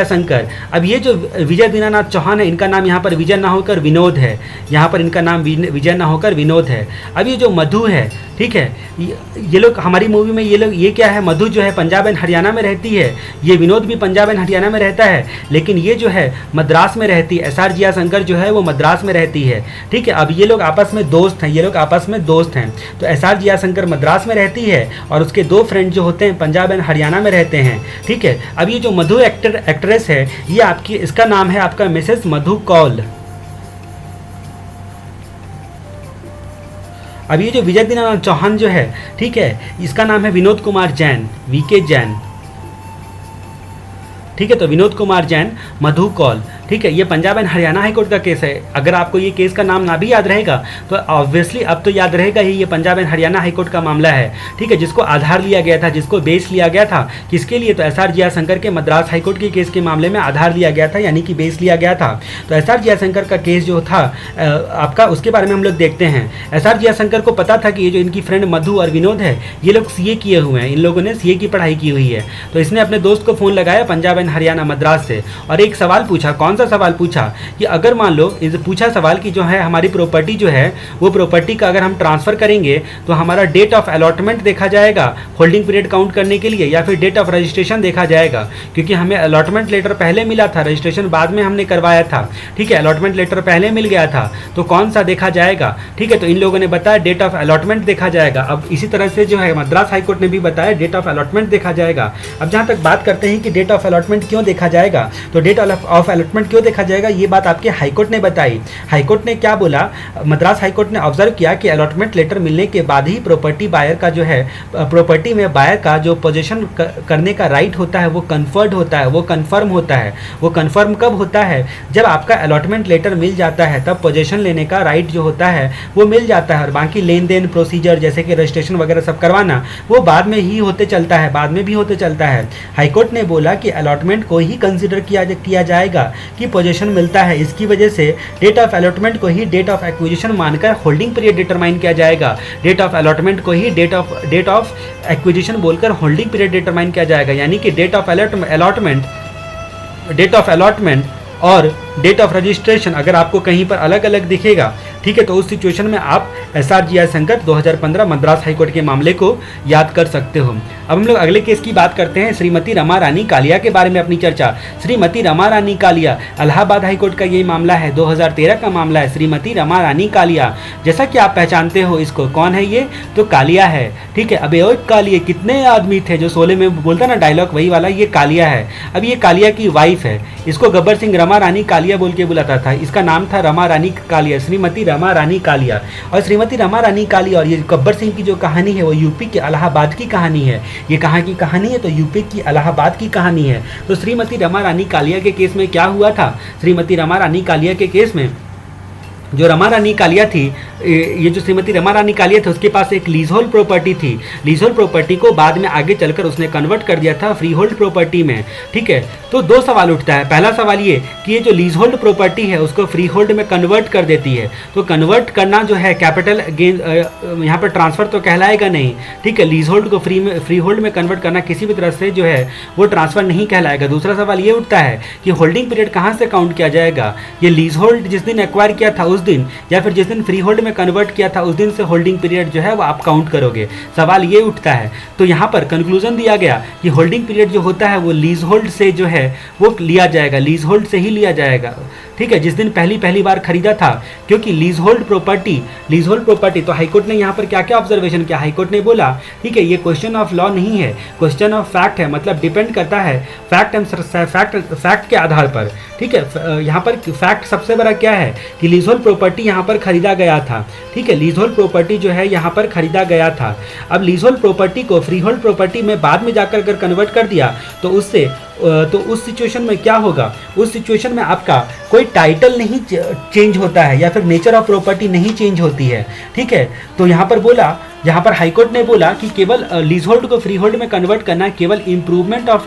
शंकर। अब ये जो विजय दीनानाथ चौहान है इनका नाम यहाँ पर विजय ना होकर विनोद है, यहाँ पर इनका नाम विजय ना होकर विनोद है। अब ये जो मधु है, ठीक है, ये लोग हमारी मूवी में ये क्या है, मधु जो है पंजाब एंड हरियाणा में रहती है, ये विनोद भी पंजाब एंड हरियाणा में रहता है, लेकिन ये जो है मद्रास में रहती है, एसआर जिया शंकर जो है वो मद्रास में रहती है, ठीक है। अब ये लोग आपस में दोस्त हैं, तो एसआर जिया शंकर मद्रास में रहती है और उसके दो फ्रेंड जो होते हैं पंजाब एंड हरियाणा में रहते हैं, ठीक है। अब ये जो मधु एक्ट्रेस है ये आपकी, इसका नाम है आपका मिसेस मधु कौल। अब ये जो विजय दीनानाथ चौहान जो है, ठीक है, इसका नाम है विनोद कुमार जैन, वीके जैन, ठीक है। तो विनोद कुमार जैन, मधु कौल, ठीक है, ये पंजाब एंड हरियाणा हाईकोर्ट का केस है। अगर आपको ये केस का नाम ना भी याद रहेगा तो ऑब्वियसली अब तो याद रहेगा ही, ये पंजाब एंड हरियाणा हाईकोर्ट का मामला है, ठीक है, जिसको आधार लिया गया था, जिसको बेस लिया गया था, किसके लिए, तो एसआर जिया शंकर के मद्रास हाईकोर्ट के केस के मामले में आधार लिया गया था, यानी कि बेस लिया गया था। तो एसआर जिया शंकर का केस जो था आपका, उसके बारे में हम लोग देखते हैं। एसआर जिया शंकर को पता था कि ये जो इनकी फ्रेंड मधु और विनोद है ये लोग सीए किए हुए हैं, इन लोगों ने सीए की पढ़ाई की हुई है, तो इसने अपने दोस्त को फ़ोन लगाया पंजाब एंड यूनियन हरियाणा मद्रास से, और एक सवाल पूछा। कौन सा सवाल पूछा कि अगर मान लो पूछा सवाल कि जो है हमारी प्रॉपर्टी जो है वो प्रॉपर्टी का अगर हम ट्रांसफ़र करेंगे तो हमारा डेट ऑफ अलॉटमेंट देखा जाएगा होल्डिंग पीरियड काउंट करने के लिए, या फिर डेट ऑफ रजिस्ट्रेशन देखा जाएगा, क्योंकि हमें अलॉटमेंट लेटर पहले मिला था, रजिस्ट्रेशन बाद में हमने करवाया था। ठीक है, अलॉटमेंट लेटर पहले मिल गया था, तो कौन सा देखा जाएगा। ठीक है, तो इन लोगों ने बताया डेट ऑफ अलॉटमेंट देखा जाएगा। अब इसी तरह से जो है मद्रास हाईकोर्ट ने भी बताया डेट ऑफ अलॉटमेंट देखा जाएगा। अब जहाँ तक बात करते हैं कि डेट ऑफ अलॉटमेंट क्यों देखा जाएगा, तो डेट ऑफ अलॉटमेंट क्यों देखा जाएगा, ये बात आपके हाईकोर्ट ने बताई। हाईकोर्ट ने क्या बोला, मद्रास हाईकोर्ट ने ऑब्जर्व किया कि अलॉटमेंट लेटर मिलने के बाद ही प्रॉपर्टी बायर का जो है प्रॉपर्टी में बायर का जो पोजीशन करने का राइट होता है वो कन्फर्ड होता है, वो कन्फर्म होता है। वो कन्फर्म कब होता है, जब आपका अलॉटमेंट लेटर मिल जाता है तब पोजीशन लेने का राइट जो होता है वो मिल जाता है, और बाकी लेन देन प्रोसीजर जैसे कि रजिस्ट्रेशन वगैरह सब करवाना वो बाद में ही होते चलता है, बाद में भी होते चलता है। हाईकोर्ट ने बोला कि अलॉटमेंट को ही कंसिडर किया जाएगा कि पोजीशन मिलता है, इसकी वजह से डेट ऑफ अलॉटमेंट को ही डेट ऑफ एक्विजिशन मानकर होल्डिंग पीरियड डिटरमाइन किया जाएगा। डेट ऑफ अलॉटमेंट को ही डेट ऑफ एक्विजिशन बोलकर होल्डिंग पीरियड डिटरमाइन किया जाएगा, यानी कि डेट ऑफ अलॉटमेंट और डेट ऑफ रजिस्ट्रेशन अगर आपको कहीं पर अलग अलग दिखेगा, ठीक है, तो उस सिचुएशन में आप SRGI संकट 2015 मद्रास हाईकोर्ट के मामले को याद कर सकते हो। अब हम लोग अगले केस की बात करते हैं, श्रीमती रमा रानी कालिया के बारे में अपनी चर्चा। श्रीमती रमा रानी कालिया, इलाहाबाद हाईकोर्ट का ये मामला है, 2013 का मामला है। श्रीमती रमा रानी कालिया, जैसा कि आप पहचानते हो इसको, कौन है ये, तो कालिया है। ठीक है, अब ये कालिया कितने आदमी थे, जो शोले में बोलता ना डायलॉग वही वाला, ये कालिया है। अब ये कालिया की वाइफ है, इसको गब्बर सिंह रमा रानी कालिया बोल के बुलाता था, इसका नाम था रमा रानी कालिया, श्रीमती रमा रानी कालिया। और श्रीमती रमा रानी कालिया और ये गब्बर सिंह की जो कहानी है वो यूपी के इलाहाबाद की कहानी है। ये कहाँ की कहानी है, तो यूपी की इलाहाबाद की कहानी है। तो श्रीमती रमा रानी कालिया के केस में क्या हुआ था, श्रीमती रमा रानी कालिया के केस में जो रमा रानी कालिया थी, ये जो श्रीमती रमा रानी कालिया थी उसके पास एक लीज होल्ड प्रॉपर्टी थी। लीज होल्ड प्रॉपर्टी को बाद में आगे चलकर उसने कन्वर्ट कर दिया था फ्री होल्ड प्रॉपर्टी में। ठीक है, तो दो सवाल उठता है। पहला सवाल ये कि ये जो लीज होल्ड प्रॉपर्टी है उसको फ्री होल्ड में कन्वर्ट कर देती है, तो कन्वर्ट करना जो है कैपिटल गेन यहाँ पर ट्रांसफर तो कहलाएगा नहीं। ठीक है, लीज होल्ड को फ्री होल्ड में कन्वर्ट करना किसी भी तरह से जो है वो ट्रांसफर नहीं कहलाएगा। दूसरा सवाल ये उठता है कि होल्डिंग पीरियड कहाँ से काउंट किया जाएगा, ये लीज होल्ड जिस दिन एक्वायर किया था उस दिन, या फिर जिस दिन फ्री होल्ड में कन्वर्ट किया था उस दिन से होल्डिंग पीरियड जो है वो आप काउंट करोगे, सवाल ये उठता है। तो यहाँ पर कंक्लूजन दिया गया कि होल्डिंग पीरियड जो होता है वो लीज होल्ड से जो है वो लिया जाएगा, लीज होल्ड से ही लिया जाएगा। ठीक है, जिस दिन पहली बार खरीदा था, क्योंकि लीज होल्ड प्रॉपर्टी तो हाईकोर्ट ने यहाँ पर क्या क्या ऑब्जर्वेशन किया, हाईकोर्ट ने बोला ठीक है ये क्वेश्चन ऑफ लॉ नहीं है, क्वेश्चन ऑफ फैक्ट है, मतलब डिपेंड करता है फैक्ट के आधार पर। ठीक है, यहाँ पर फैक्ट सबसे बड़ा क्या है कि लीज होल्ड प्रॉपर्टी यहाँ पर खरीदा गया था। ठीक है, लीज होल्ड प्रॉपर्टी जो है यहाँ पर खरीदा गया था। अब लीज होल्ड प्रॉपर्टी को फ्री होल्ड प्रॉपर्टी में बाद में जाकर अगर कन्वर्ट कर दिया तो उस सिचुएशन में क्या होगा, उस सिचुएशन में आपका कोई टाइटल नहीं चेंज होता है या फिर नेचर ऑफ प्रॉपर्टी नहीं चेंज होती है। ठीक है, तो यहाँ पर हाईकोर्ट ने बोला कि केवल लीज होल्ड को फ्री होल्ड में कन्वर्ट करना केवल इंप्रूवमेंट ऑफ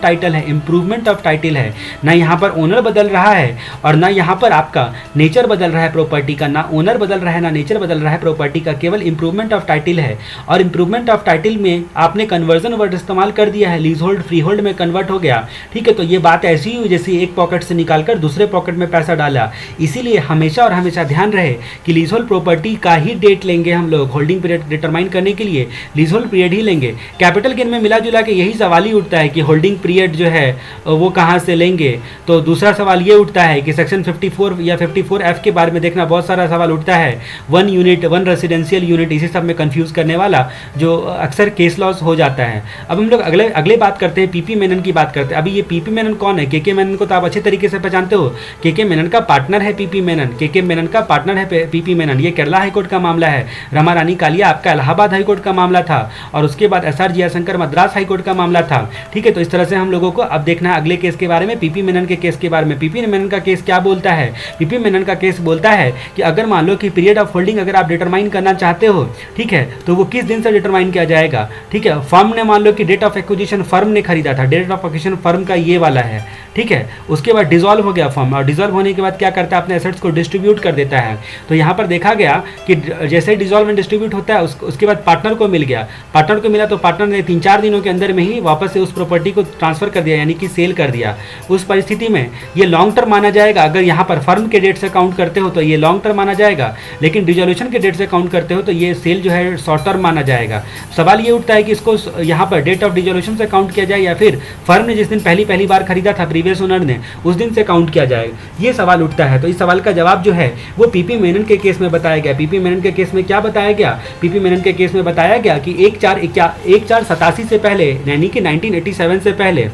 टाइटल है, ना यहाँ पर ओनर बदल रहा है और ना यहाँ पर आपका नेचर बदल रहा है प्रॉपर्टी का, ना ओनर बदल रहा है ना नेचर बदल रहा है प्रॉपर्टी का, केवल इंप्रूवमेंट ऑफ टाइटल है। और इंप्रूवमेंट ऑफ टाइटल में आपने कन्वर्जन वर्ड इस्तेमाल कर दिया है, लीज होल्ड फ्री होल्ड में कन्वर्ट हो गया। ठीक है, तो ये बात ऐसी हुई जैसे एक पॉकेट से निकालकर दूसरे पॉकेट में पैसा डाला। इसीलिए हमेशा और हमेशा ध्यान रहे कि लीज होल्ड प्रॉपर्टी का ही डेट लेंगे हम लोग, होल्डिंग पीरियड डिटरमाइन करने के लिए लीज होल्ड पीरियड ही लेंगे। कैपिटल गेन में मिला जुला के यही सवाल ही उठता है कि होल्डिंग पीरियड जो है वो कहाँ से लेंगे। तो दूसरा सवाल ये उठता है कि सेक्शन 54 या 54F के बारे में देखना, बहुत सारा सवाल उठता है, 1 यूनिट 1 रेसिडेंशियल यूनिट, इसी सब में कंफ्यूज करने वाला जो अक्सर केस लॉस हो जाता है। अब हम लोग अगले बात करते हैं, पीपी मेनन की बात करते हैं। अभी ये पीपी मेनन कौन है, केके मेनन को तो आप अच्छे तरीके से पहचानते हो, केके मेनन का पार्टनर है पीपी मेनन, केके मेनन का पार्टनर है पीपी मेनन। ये केरला हाईकोर्ट का मामला है। रमा रानी कालिया आपका इलाहाबाद हाईकोर्ट का मामला था और उसके बाद SRGI शंकर मद्रास हाईकोर्ट का मामला था। ठीक है, तो इस तरह से हम लोगों को अब देखना है अगले केस के बारे में, पीपी मेनन के केस के बारे में। पीपी मेनन का केस क्या बोलता है, पीपी मेनन का केस बोलता है कि अगर मान लो कि पीरियड ऑफ होल्डिंग अगर आप डिटरमाइन करना चाहते हो, ठीक है, तो वो किस दिन से डिटरमाइन किया जाएगा। ठीक है, फर्म ने मान लो कि डेट ऑफ एक्विजिशन फर्म ने खरीदा था, डेट ऑफ एक्विजिशन फर्म का ये वाला है, ठीक है। उसके बाद डिसॉल्व हो गया फर्म, और डिसॉल्व होने के बाद क्या करता है, अपने एसेट्स को डिस्ट्रीब्यूट कर देता है। तो यहाँ पर देखा गया कि जैसे डिसॉल्व एंड डिस्ट्रीब्यूट होता है उसके बाद पार्टनर को मिल गया, पार्टनर को मिला तो पार्टनर ने 3-4 दिनों के अंदर में ही वापस से उस प्रॉपर्टी को ट्रांसफर कर दिया, यानी कि सेल कर दिया। उस परिस्थिति में ये लॉन्ग टर्म माना जाएगा। अगर यहाँ पर फर्म के डेट से काउंट करते हो तो ये लॉन्ग टर्म माना जाएगा, लेकिन डिसोल्यूशन के डेट से काउंट करते हो तो ये सेल जो है शॉर्ट टर्म माना जाएगा। सवाल ये उठता है कि इसको यहाँ पर डेट ऑफ डिसोल्यूशन से काउंट किया जाए या फिर फर्म ने जिस दिन पहली बार खरीदा था प्रीवियस ओनर ने उस दिन से काउंट किया जाएगा, ये सवाल उठता है। तो इस सवाल का जवाब जो है वो पीपी मेनन के केस में बताया गया। पीपी मेनन के केस में क्या बताया गया, पीपी मेनन के केस में बताया गया कि 1487 से पहले, यानी कि 1987 से पहले,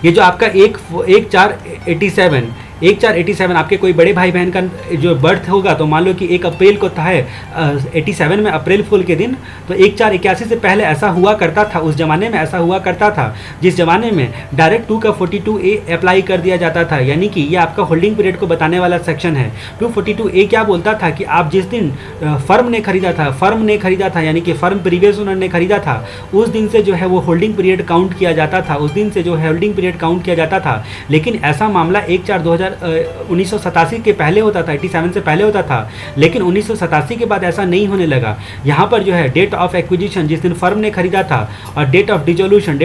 ये जो आपका 1487 आपके कोई बड़े भाई बहन का जो बर्थ होगा तो मान लो कि 1 अप्रैल को था 87 में, अप्रैल फुल के दिन, तो 1481 से पहले ऐसा हुआ करता था। उस जमाने में ऐसा हुआ करता था जिस जमाने में डायरेक्ट 2 का 42A अप्लाई कर दिया जाता था, यानी कि ये आपका होल्डिंग पीरियड को बताने वाला सेक्शन है। 242A क्या बोलता था कि आप जिस दिन फर्म ने खरीदा था यानी कि फर्म प्रीवियस ओनर ने खरीदा था, उस दिन से जो है वो होल्डिंग पीरियड काउंट किया जाता था, उस दिन से जो है होल्डिंग पीरियड काउंट किया जाता था। लेकिन ऐसा मामला 1987 के पहले होता था, 87 से पहले होता था, लेकिन 1987 के बाद ऐसा नहीं होने लगा। यहाँ पर जो है डेट ऑफ एक्विजिशन जिस दिन फर्म ने खरीदा था और डेट ऑफ डिसोल्यूशन,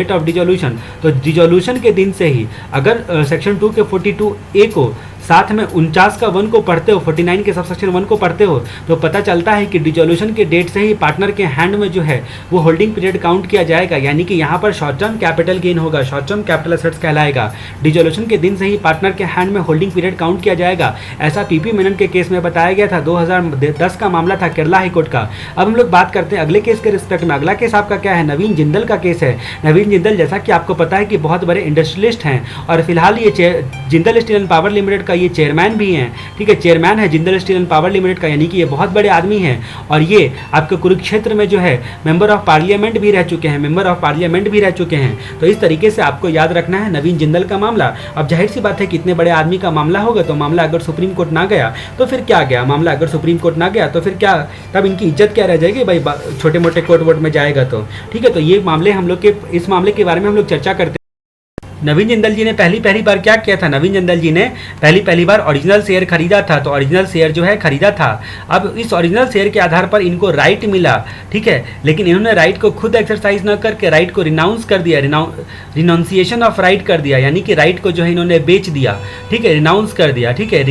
तो डिसोल्यूशन के दिन से ही अगर सेक्शन 2 के 42A को साथ में 49 का 1 को पढ़ते हो, 49 के सबसेक्शन 1 को पढ़ते हो तो पता चलता है कि डिसोल्यूशन के डेट से ही पार्टनर के हैंड में जो है वो होल्डिंग पीरियड काउंट किया जाएगा, यानी कि यहाँ पर शॉर्ट टर्म कैपिटल गेन होगा, शॉर्ट टर्म कैपिटल एसेट्स कहलाएगा। डिसोल्यूशन के दिन से ही पार्टनर के हैंड में होल्डिंग पीरियड काउंट किया जाएगा। ऐसा पीपी मेनन के केस में बताया गया था। 2010 का मामला था केरला हाईकोर्ट का। अब हम लोग बात करते हैं अगले केस के रिस्पेक्ट में। अगला केस आपका क्या है, नवीन जिंदल का केस है। नवीन जिंदल जैसा कि आपको पता है कि बहुत बड़े इंडस्ट्रियलिस्ट हैं और फिलहाल ये Jindal steel and power limited का ये चेयरमैन भी हैं, ठीक है, चेयरमैन है Jindal steel and power limited का, यानी कि ये बहुत बड़े आदमी हैं और ये आपके कुरुक्षेत्र में जो है मेंबर ऑफ पार्लियामेंट भी रह चुके हैं, तो इस तरीके से आपको याद रखना है नवीन जिंदल का मामला। अब जाहिर सी बात है कि इतने बड़े आदमी का मामला होगा तो मामला अगर सुप्रीम कोर्ट ना गया तो फिर क्या गया, मामला अगर सुप्रीम कोर्ट ना गया तो फिर क्या, तब इनकी इज्जत क्या रह जाएगी भाई, छोटे मोटे कोर्ट वोट में जाएगा तो, ठीक है। तो ये मामले हम लोग के, इस मामले के बारे में हम लोग चर्चा करते हैं। नवीन जिंदल जी ने पहली बार क्या किया था, नवीन जिंदल जी ने पहली बार ओरिजिनल शेयर खरीदा था, तो ओरिजिनल शेयर जो है खरीदा था। अब इस ओरिजिनल शेयर के आधार पर इनको राइट मिला, ठीक है, लेकिन इन्होंने राइट को खुद एक्सरसाइज न करके राइट को रिनाउंस कर दिया, रिनाउंसिएशन ऑफ राइट कर दिया, यानी कि राइट को जो है इन्होंने बेच दिया, ठीक है, रिनाउंस कर दिया, ठीक है,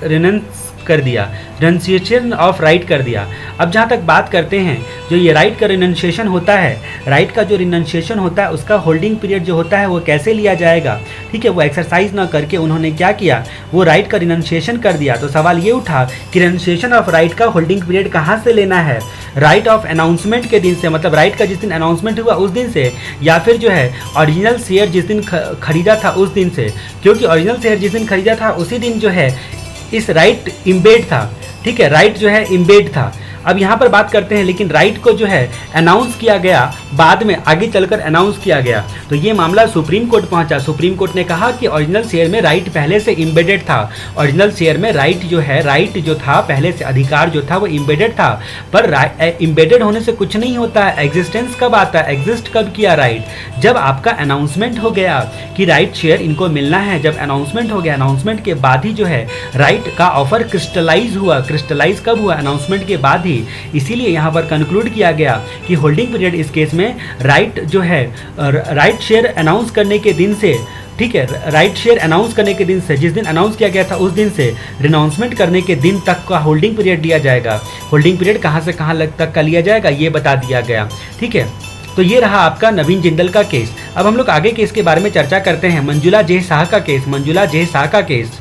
रिनाउंस कर दिया, रिनाउंसिएशन ऑफ राइट कर दिया। अब जहाँ तक बात करते हैं, जो ये राइट का रिनाउंसिएशन होता है, राइट का जो रिनाउंसिएशन होता है उसका होल्डिंग पीरियड जो होता है वो कैसे लिया जाएगा, ठीक है, वो एक्सरसाइज ना करके उन्होंने क्या किया, वो राइट का रिनाउंसिएशन कर दिया। तो सवाल ये उठा कि रिनाउंसिएशन ऑफ राइट का होल्डिंग पीरियड कहाँ से लेना है, राइट ऑफ अनाउंसमेंट के दिन से, मतलब राइट का जिस दिन अनाउंसमेंट हुआ उस दिन से, या फिर जो है ओरिजिनल शेयर जिस दिन खरीदा था उस दिन से, क्योंकि ओरिजिनल शेयर जिस दिन खरीदा था उसी दिन जो है इस राइट इम्बेड था, ठीक है, राइट जो है इम्बेड था। अब यहाँ पर बात करते हैं, लेकिन राइट को जो है अनाउंस किया गया, बाद में आगे चलकर अनाउंस किया गया, तो ये मामला सुप्रीम कोर्ट पहुंचा। सुप्रीम कोर्ट ने कहा कि ओरिजिनल शेयर में राइट पहले से इम्बेडेड था, ओरिजिनल शेयर में राइट जो है, राइट जो था पहले से, अधिकार जो था वो इम्बेडेड था, पर इम्बेडेड होने से कुछ नहीं होता है। एग्जिस्टेंस कब आता है, एग्जिस्ट कब किया राइट, जब आपका अनाउंसमेंट हो गया कि राइट शेयर इनको मिलना है, जब अनाउंसमेंट हो गया, अनाउंसमेंट के बाद ही जो है राइट का ऑफर क्रिस्टलाइज हुआ। क्रिस्टलाइज कब हुआ, अनाउंसमेंट के बाद ही। इसीलिए यहाँ पर कंक्लूड किया गया कि होल्डिंग पीरियड इस केस में राइट जो है, राइट शेयर अनाउंस करने के दिन से, ठीक है, राइट शेयर अनाउंस करने के दिन से, जिस दिन अनाउंस किया गया था उस दिन से रिनाउंसमेंट करने के दिन तक का होल्डिंग पीरियड लिया जाएगा। होल्डिंग पीरियड कहाँ से कहाँ तक का लिया जाएगा ये बता दिया गया, ठीक है। तो ये रहा आपका नवीन जिंदल का केस। अब हम लोग आगे केस के बारे में चर्चा करते हैं, मंजुला जे शाह का केस, मंजुला जे शाह का केस।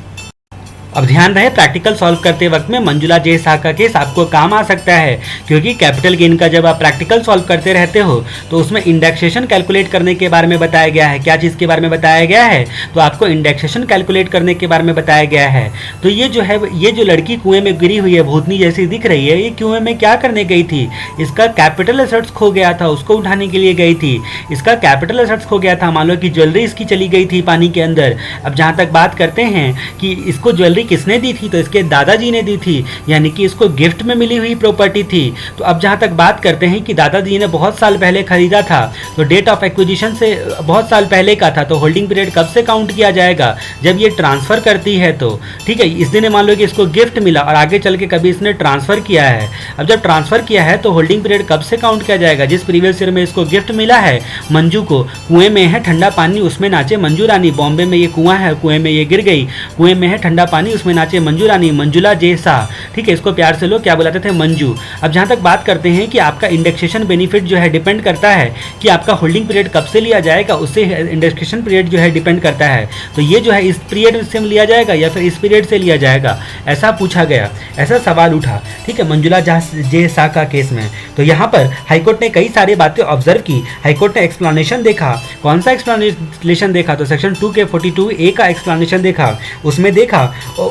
अब ध्यान रहे, प्रैक्टिकल सॉल्व करते वक्त में मंजुला जे शाह का केस आपको काम आ सकता है, क्योंकि कैपिटल गेन का जब आप प्रैक्टिकल सॉल्व करते रहते हो तो उसमें इंडेक्सेशन कैलकुलेट करने के बारे में बताया गया है। क्या चीज़ के बारे में बताया गया है, तो आपको इंडेक्सेशन कैलकुलेट करने के बारे में बताया गया है। तो ये जो है, ये जो लड़की कुएं में गिरी हुई है, भूतनी जैसी दिख रही है, ये कुएं में क्या करने गई थी, इसका कैपिटल एसेट्स खो गया था, उसको उठाने के लिए गई थी। इसका कैपिटल एसेट्स खो गया था, मान लो कि ज्वेलरी इसकी चली गई थी पानी के अंदर। अब जहाँ तक बात करते हैं कि इसको ज्वेलरी किसने दी थी, तो इसके दादाजी ने दी थी, यानी कि इसको गिफ्ट में मिली हुई प्रॉपर्टी थी। तो अब जहाँ तक बात करते हैं कि दादाजी ने बहुत साल पहले खरीदा था, तो डेट ऑफ एक्विजिशन से बहुत साल पहले का था, तो होल्डिंग पीरियड कब से काउंट किया जाएगा, जब ये ट्रांसफ़र करती है तो। ठीक है, इस दिन मान लो कि इसको गिफ्ट मिला और आगे चल के कभी इसने ट्रांसफ़र किया है। अब जब ट्रांसफ़र किया है तो होल्डिंग पीरियड कब से काउंट किया जाएगा, जिस प्रीवियस ईयर में इसको गिफ्ट मिला है। मंजू को कुएं में है ठंडा पानी उसमें नाचे मंजू रानी, बॉम्बे में ये कुआं है कुएं में ये गिर गई, कुएं में है ठंडा पानी उसमें नाचे मंजू रानी, मंजुला जैसा। ठीक है, इसको प्यार से लोग क्या बुलाते थे, मंजू। अब जहाँ तक बात करते हैं कि आपका इंडेक्सेशन बेनिफिट जो है डिपेंड करता है कि आपका होल्डिंग पीरियड कब से लिया जाएगा, उससे इंडेक्सेशन पीरियड जो है डिपेंड करता है। तो ये जो है इस पीरियड से लिया जाएगा या फिर इस पीरियड से लिया जाएगा, ऐसा पूछा गया, ऐसा सवाल उठा। ठीक है, मंजुला जैसा का केस में। तो यहाँ पर हाईकोर्ट ने कई सारी बातें ऑब्जर्व की। हाईकोर्ट ने एक्सप्लेनेशन देखा। कौन सा एक्सप्लेनेशन देखा, तो सेक्शन 2 के 42A का एक्सप्लेनेशन देखा। उसमें देखा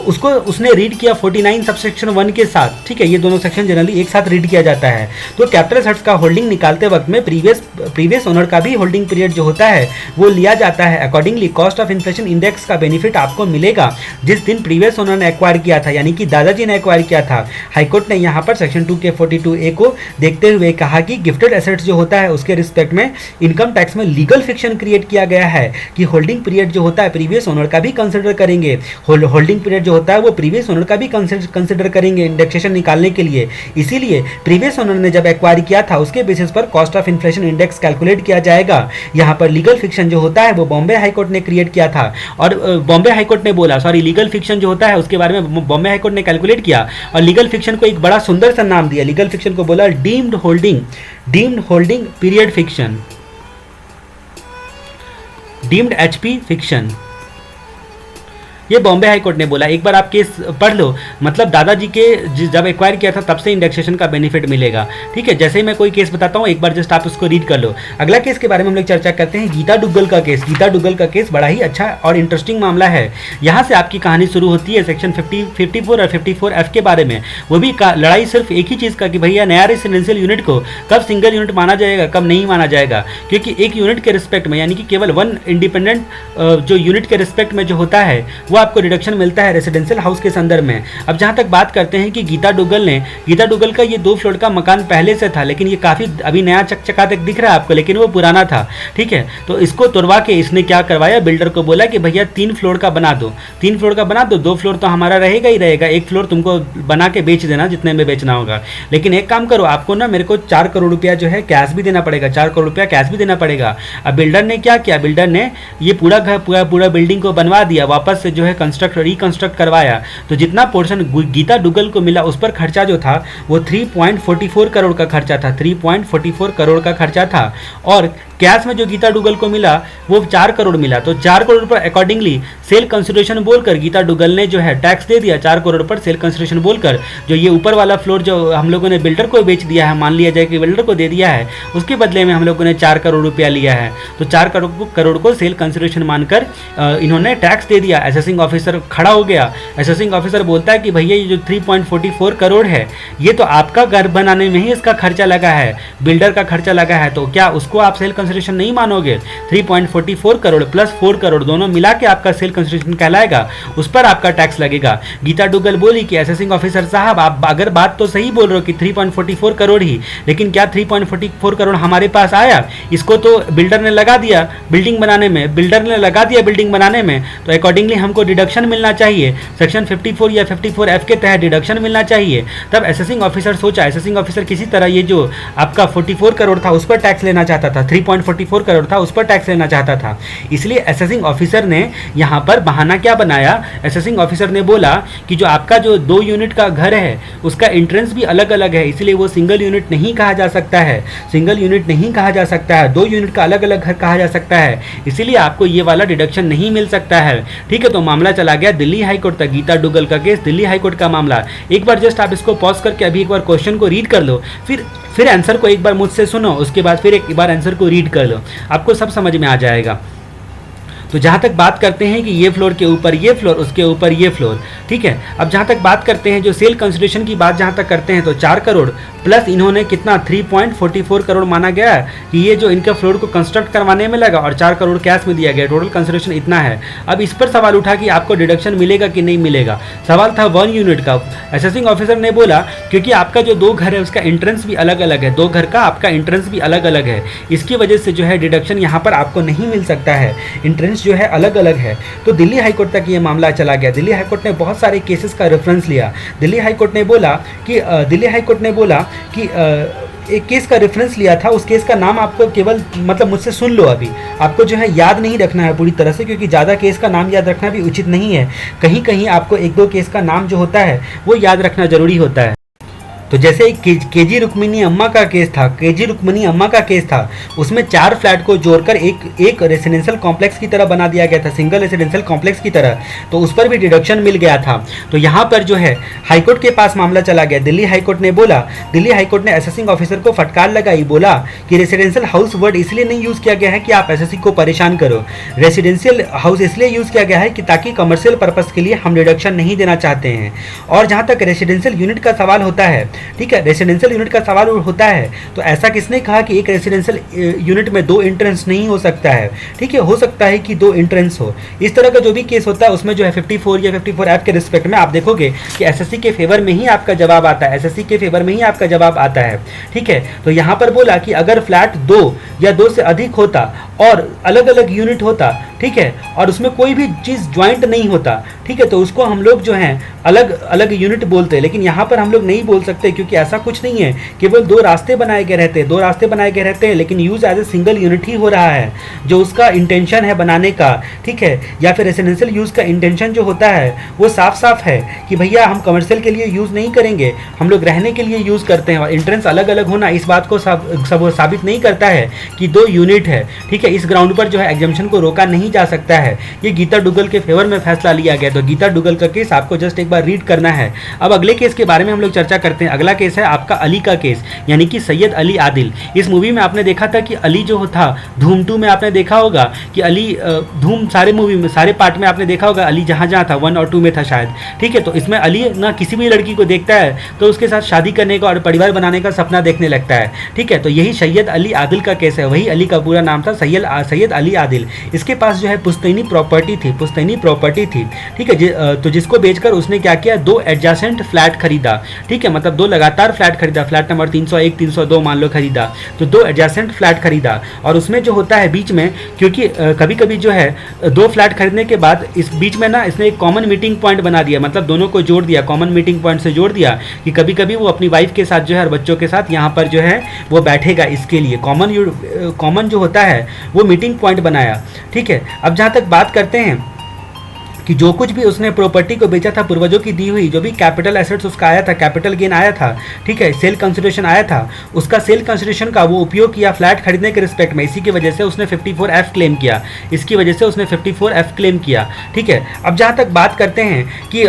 उसको उसने रीड किया 49 सबसेक्शन 1 के साथ। ठीक है, ये दोनों सेक्शन जनरली एक साथ रीड किया जाता है। तो कैपिटल एसेट्स का होल्डिंग निकालते वक्त में प्रीवियस ओनर का भी होल्डिंग पीरियड जो होता है वो लिया जाता है। Accordingly cost of inflation index का बेनिफिट आपको मिलेगा जिस दिन प्रीवियस ओनर ने एक्वायर किया था, यानी कि दादाजी ने एक्वायर किया था। हाईकोर्ट ने यहाँ पर सेक्शन 2 के 42A को देखते हुए कहा कि गिफ्टेड एसेट्स जो होता है उसके रिस्पेक्ट में इनकम टैक्स में लीगल फिक्शन क्रिएट किया गया है कि होल्डिंग पीरियड जो होता है प्रीवियस ओनर का भी कंसिडर करेंगे। होल्डिंग पीरियड जो होता है वो प्रीवियस ओनर का भी कंसिडर करेंगे इंडेक्सेशन निकालने के लिए। इसीलिए प्रीवियस ओनर ने जब एक्वायर किया था उसके बेसिस पर cost of inflation index calculate किया जाएगा। यहाँ पर लीगल फिक्शन जो होता है वो बॉम्बे हाईकोर्ट ने क्रिएट किया था और बॉम्बे हाईकोर्ट ने बोला, सॉरी, लीगल फिक्शन जो होता है उसके बारे में बॉम्बे हाईकोर्ट ने कैलकुलेट किया और लीगल फिक्शन को एक बड़ा सुंदर सा नाम दिया। लीगल फिक्शन को बोला deemed holding period fiction, deemed HP fiction, ये बॉम्बे हाई कोर्ट ने बोला। एक बार आप केस पढ़ लो, मतलब दादाजी के जब एक्वायर किया था तब से इंडेक्सेशन का बेनिफिट मिलेगा। ठीक है, जैसे ही मैं कोई केस बताता हूँ एक बार जस्ट आप उसको रीड कर लो। अगला केस के बारे में हम लोग चर्चा करते हैं गीता डुग्गल का केस। गीता डुग्गल का केस बड़ा ही अच्छा और इंटरेस्टिंग मामला है। यहाँ से आपकी कहानी शुरू होती है सेक्शन 54 और 54F के बारे में। वो भी लड़ाई सिर्फ एक ही चीज़ का कि भैया नया रेसिडेंशियल यूनिट को कब सिंगल यूनिट माना जाएगा, कब नहीं माना जाएगा, क्योंकि एक यूनिट के रिस्पेक्ट में, यानी कि केवल वन इंडिपेंडेंट जो यूनिट के रिस्पेक्ट में जो होता है वो आपको रिडक्शन मिलता है रेसिडेंशियल हाउस के संदर्भ में। अब जहां तक बात करते हैं कि गीता डुग्गल का ये 2 फ्लोर का मकान पहले से था, लेकिन ये काफ़ी अभी नया चकचकाचक दिख रहा है आपको, लेकिन वो पुराना था। ठीक है, तो इसको तोड़वा के इसने क्या करवाया, बिल्डर को बोला कि भैया 3 फ्लोर का बना दो, 3 फ्लोर का बना दो, 2 फ्लोर तो हमारा रहेगा ही रहेगा, 1 फ्लोर तुमको बना के बेच देना जितने में बेचना होगा। लेकिन एक काम करो, आपको ना मेरे को 4 करोड़ रुपया जो है कैश भी देना पड़ेगा, 4 करोड़ रुपया कैश भी देना पड़ेगा। अब बिल्डर ने क्या किया, बिल्डर ने ये पूरा घर पूरा बिल्डिंग को बनवा दिया, वापस से जो है रिकंस्ट्रक्ट करवाया। तो जितना पोर्शन गीता डुग्गल को मिला उस पर खर्चा जो था वो 3.44 करोड़ का खर्चा था, 3.44 करोड़ का खर्चा था। और कैश में जो गीता डुग्गल को मिला वो 4 करोड़ मिला। तो 4 करोड़ पर अकॉर्डिंगली सेल कंसिडरेशन बोलकर गीता डुग्गल ने जो है टैक्स दे दिया 4 करोड़ पर सेल कंसिडरेशन बोलकर। जो ये ऊपर वाला फ्लोर जो हम लोगों ने बिल्डर को बेच दिया है, मान लिया जाए कि बिल्डर को दे दिया है, उसके बदले में हम लोगों ने 4 करोड़ रुपया लिया है। तो 4 करोड़ को सेल कंसिडरेशन मानकर इन्होंने टैक्स दे दिया। असेसिंग ऑफिसर खड़ा हो गया। असेसिंग ऑफिसर बोलता है कि भैया ये जो 3.44 करोड़ है ये तो आपका घर बनाने में ही इसका खर्चा लगा है, बिल्डर का खर्चा लगा है, तो क्या उसको आप सेल कंसिडरेशन नहीं मानोगे? 3.44 करोड़ प्लस 4 करोड़ दोनों मिला के आपका सेल कंसिडरेशन कहलाएगा, उस पर आपका टैक्स लगेगा। गीता डुग्गल बोली कि असेसिंग ऑफिसर साहब आप अगर बात तो सही बोल रहे हो कि 3.44 करोड़ ही, लेकिन क्या 3.44 करोड़ हमारे पास आया? इसको तो बिल्डर ने लगा दिया बिल्डिंग बनाने में, तो अकॉर्डिंगली हमको डिडक्शन मिलना चाहिए, सेक्शन 54 या 54F के तहत डिडक्शन मिलना चाहिए। तब असेसिंग ऑफिसर सोचा, असेसिंग ऑफिसर किसी तरह ये जो आपका 44 करोड़ था उस पर टैक्स लेना चाहता था, 3.44 करोड़ था उस पर टैक्स लेना चाहता था। इसलिए असेसिंग ऑफिसर ने यहाँ पर बहाना क्या बनाया, असेसिंग ऑफिसर ने बोला कि जो आपका जो 2 यूनिट का घर है उसका एंट्रेंस भी अलग अलग है, इसलिए वो सिंगल यूनिट नहीं कहा जा सकता है, 2 यूनिट का अलग अलग घर कहा जा सकता है, इसीलिए आपको ये वाला डिडक्शन नहीं मिल सकता है। ठीक है, तो मामला चला गया दिल्ली हाईकोर्ट तक। गीता डुग्गल का केस दिल्ली हाईकोर्ट का मामला। एक बार जस्ट आप इसको पॉज करके अभी एक बार क्वेश्चन को रीड कर लो, फिर आंसर को एक बार मुझसे सुनो, उसके बाद फिर एक बार आंसर को रीड कर लो, आपको सब समझ में आ जाएगा। तो जहाँ तक बात करते हैं कि ये फ्लोर के ऊपर ये फ्लोर, उसके ऊपर ये फ्लोर, ठीक है। अब जहाँ तक बात करते हैं जो सेल कंसिडरेशन की बात जहाँ तक करते हैं तो 4 करोड़ प्लस इन्होंने कितना 3.44 करोड़ माना गया है कि ये जो इनका फ्लोर को कंस्ट्रक्ट करवाने में लगा, और 4 करोड़ कैश में दिया गया, टोटल कंसिडरेशन इतना है। अब इस पर सवाल उठा कि आपको डिडक्शन मिलेगा कि नहीं मिलेगा। सवाल था 1 यूनिट का। असेसिंग ऑफिसर ने बोला क्योंकि आपका जो 2 घर है उसका एंट्रेंस भी अलग अलग है, 2 घर का आपका एंट्रेंस भी अलग अलग है, इसकी वजह से जो है डिडक्शन यहाँ पर आपको नहीं मिल सकता है, एंट्रेंस जो है अलग अलग है। तो दिल्ली हाईकोर्ट तक ये मामला चला गया। दिल्ली हाईकोर्ट ने बहुत सारे केसेस का रेफरेंस लिया। दिल्ली हाईकोर्ट ने बोला कि एक केस का रेफरेंस लिया था। उस केस का नाम आपको केवल मतलब मुझसे सुन लो, अभी आपको जो है याद नहीं रखना है पूरी तरह से, क्योंकि ज़्यादा केस का नाम याद रखना भी उचित नहीं है। कहीं कहीं आपको 1-2 केस का नाम जो होता है वो याद रखना जरूरी होता है। तो जैसे एक केजी रुक्मिणी अम्मा का केस था, उसमें 4 फ्लैट को जोड़कर एक रेसिडेंशियल कॉम्प्लेक्स की तरह बना दिया गया था, सिंगल रेसिडेंशियल कॉम्प्लेक्स की तरह, तो उस पर भी डिडक्शन मिल गया था। तो यहाँ पर जो है हाईकोर्ट के पास मामला चला गया। दिल्ली हाईकोर्ट ने असेसिंग ऑफिसर को फटकार लगाई, बोला कि रेसिडेंशियल हाउस वर्ड इसलिए नहीं यूज़ किया गया है कि आप एसएससी को परेशान करो, रेसिडेंशियल हाउस इसलिए यूज़ किया गया है कि ताकि कमर्शियल पर्पज़ के लिए हम डिडक्शन नहीं देना चाहते हैं। और जहाँ तक रेसिडेंशियल यूनिट का सवाल होता है, ठीक है, रेसिडेंशियल यूनिट का सवाल होता है, तो ऐसा किसने कहा कि एक रेसिडेंशियल यूनिट में 2 एंट्रेंस नहीं हो सकता है, ठीक है, हो सकता है कि 2 एंट्रेंस हो। इस तरह का जो भी केस होता है उसमें जो है 54 या 54F के रिस्पेक्ट में आप देखोगे कि एसएससी के फेवर में ही आपका जवाब आता है, एसएससी के फेवर में ही आपका जवाब आता है, ठीक है। तो यहाँ पर बोला कि अगर फ्लैट 2 या 2 से अधिक होता और अलग अलग यूनिट होता, ठीक है, और उसमें कोई भी चीज़ ज्वाइंट नहीं होता, ठीक है, तो उसको हम लोग जो है अलग अलग यूनिट बोलते हैं। लेकिन यहाँ पर हम लोग नहीं बोल सकते क्योंकि ऐसा कुछ नहीं है, केवल 2 रास्ते बनाए गए रहते हैं, लेकिन use as a single unit ही हो रहा है जो उसका इंटेंशन है बनाने का, ठीक है, या फिर रेसिडेंशियल यूज़ का इंटेंशन जो होता है वो साफ साफ है कि भैया हम कमर्शियल के लिए यूज़ नहीं करेंगे, हम लोग रहने के लिए यूज़ करते हैं। और इंट्रेंस अलग अलग होना इस बात को सब साबित नहीं करता है कि 2 यूनिट है, ठीक है। इस ग्राउंड पर जो है एग्जामिशन को रोका नहीं जा सकता है। ये गीता डुगल के फेवर में फैसला लिया गया, तो गीता डुगल का केस आपको जस्ट एक बार रीड करना है। अब अगले केस के बारे में हम लोग चर्चा करते हैं। अगला केस है आपका अली का केस, यानी कि सैयद अली आदिल। इस मूवी में आपने देखा था कि अली जो था, धूम 2 में आपने देखा होगा कि अली धूम सारे मूवी में सारे पार्ट में आपने देखा होगा अली जहाँ जहाँ था, 1 और 2 में था शायद, ठीक है। तो इसमें अली ना किसी भी लड़की को देखता है तो उसके साथ शादी करने का और परिवार बनाने का सपना देखने लगता है, ठीक है। तो यही सैयद अली आदिल का केस है, वही अली का पूरा नाम था सैयद अली आदिल। इसके पास जो है पुश्तैनी प्रॉपर्टी थी, ठीक है। तो जिसको बेचकर उसने क्या किया, 2 एडजेसेंट फ्लैट खरीदा, ठीक है, मतलब 2 लगातार फ्लैट खरीदा, फ्लैट नंबर 301 302 मान लो खरीदा, तो 2 एडजेसेंट फ्लैट खरीदा। और उसमें जो होता है बीच में, क्योंकि कभी कभी जो है 2 फ्लैट खरीदने के बाद इस बीच में ना इसने एक कॉमन मीटिंग पॉइंट बना दिया, मतलब दोनों को जोड़ दिया, कॉमन मीटिंग पॉइंट से जोड़ दिया कि कभी कभी वो अपनी वाइफ के साथ जो है और बच्चों के साथ यहाँ पर जो है वो बैठेगा, इसके लिए कॉमन जो होता है वो मीटिंग पॉइंट बनाया, ठीक है। अब जहाँ तक बात करते हैं कि जो कुछ भी उसने प्रॉपर्टी को बेचा था, पूर्वजों की दी हुई जो भी कैपिटल एसेट्स उसका आया था, कैपिटल गेन आया था, ठीक है, सेल कंसिडरेशन आया था, उसका सेल कंसिडरेशन का वो उपयोग किया फ्लैट खरीदने के रिस्पेक्ट में। इसी की वजह से उसने 54F क्लेम किया, इसकी वजह से उसने 54F क्लेम किया, ठीक है। अब जहाँ तक बात करते हैं कि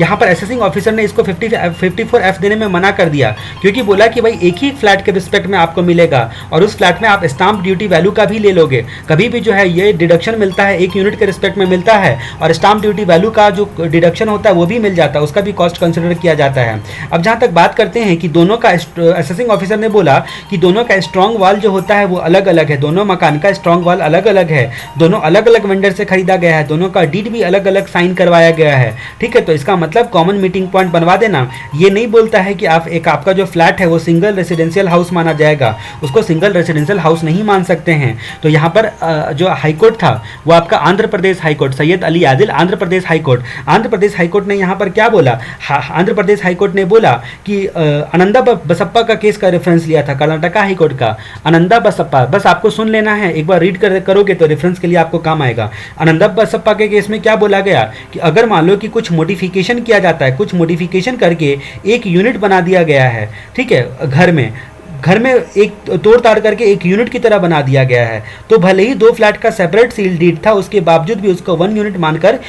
यहाँ पर असेसिंग ऑफिसर ने इसको 54F देने में मना कर दिया, क्योंकि बोला कि भाई एक ही फ्लैट के रिस्पेक्ट में आपको मिलेगा और उस फ्लैट में आप स्टाम्प ड्यूटी वैल्यू का भी ले लोगे, कभी भी जो है ये डिडक्शन मिलता है, 1 यूनिट के रिस्पेक्ट में मिलता है, और स्टाम्प ड्यूटी वैल्यू का जो डिडक्शन होता है वो भी मिल जाता है, उसका भी कॉस्ट कंसिडर किया जाता है। अब जहां तक बात करते हैं कि दोनों का, असेसिंग ऑफिसर ने बोला कि दोनों का स्ट्रांग वॉल जो होता है वो अलग अलग है, दोनों मकान का स्ट्रांग वॉल अलग अलग है, दोनों अलग अलग वेंडर से खरीदा गया है, दोनों का डीड भी अलग अलग साइन करवाया गया है, ठीक है। तो इसका मतलब कॉमन मीटिंग पॉइंट बनवा देना ये नहीं बोलता है कि आपका जो फ्लैट है वो सिंगल रेसिडेंशियल हाउस माना जाएगा, उसको सिंगल रेसिडेंशियल हाउस नहीं मान सकते हैं। तो यहाँ पर जो हाईकोर्ट था वो आपका आंध्र प्रदेश हाईकोर्ट, सैयद अली आदिल आंध्र प्रदेश हाईकोर्ट ने यहाँ पर क्या बोला, आंध्र प्रदेश हाईकोर्ट ने बोला कि आनंदा बसप्पा का केस का रेफरेंस लिया था, कर्नाटका हाईकोर्ट का आनंदा बसप्पा, बस आपको सुन लेना है, एक बार रीड करोगे तो रेफरेंस के लिए आपको काम आएगा। आनंदा बसप्पा के केस में क्या बोला गया कि अगर मान लो कि कुछ मॉडिफिकेशन किया जाता है, कुछ मॉडिफिकेशन करके एक यूनिट बना दिया गया है, ठीक है, घर में एक तोड़ ताड़ करके एक यूनिट की तरह बना दिया गया है, तो भले ही 2 फ्लैट का सेपरेट सील डीड था, उसके बावजूद भी उसको 1 यूनिट मानकर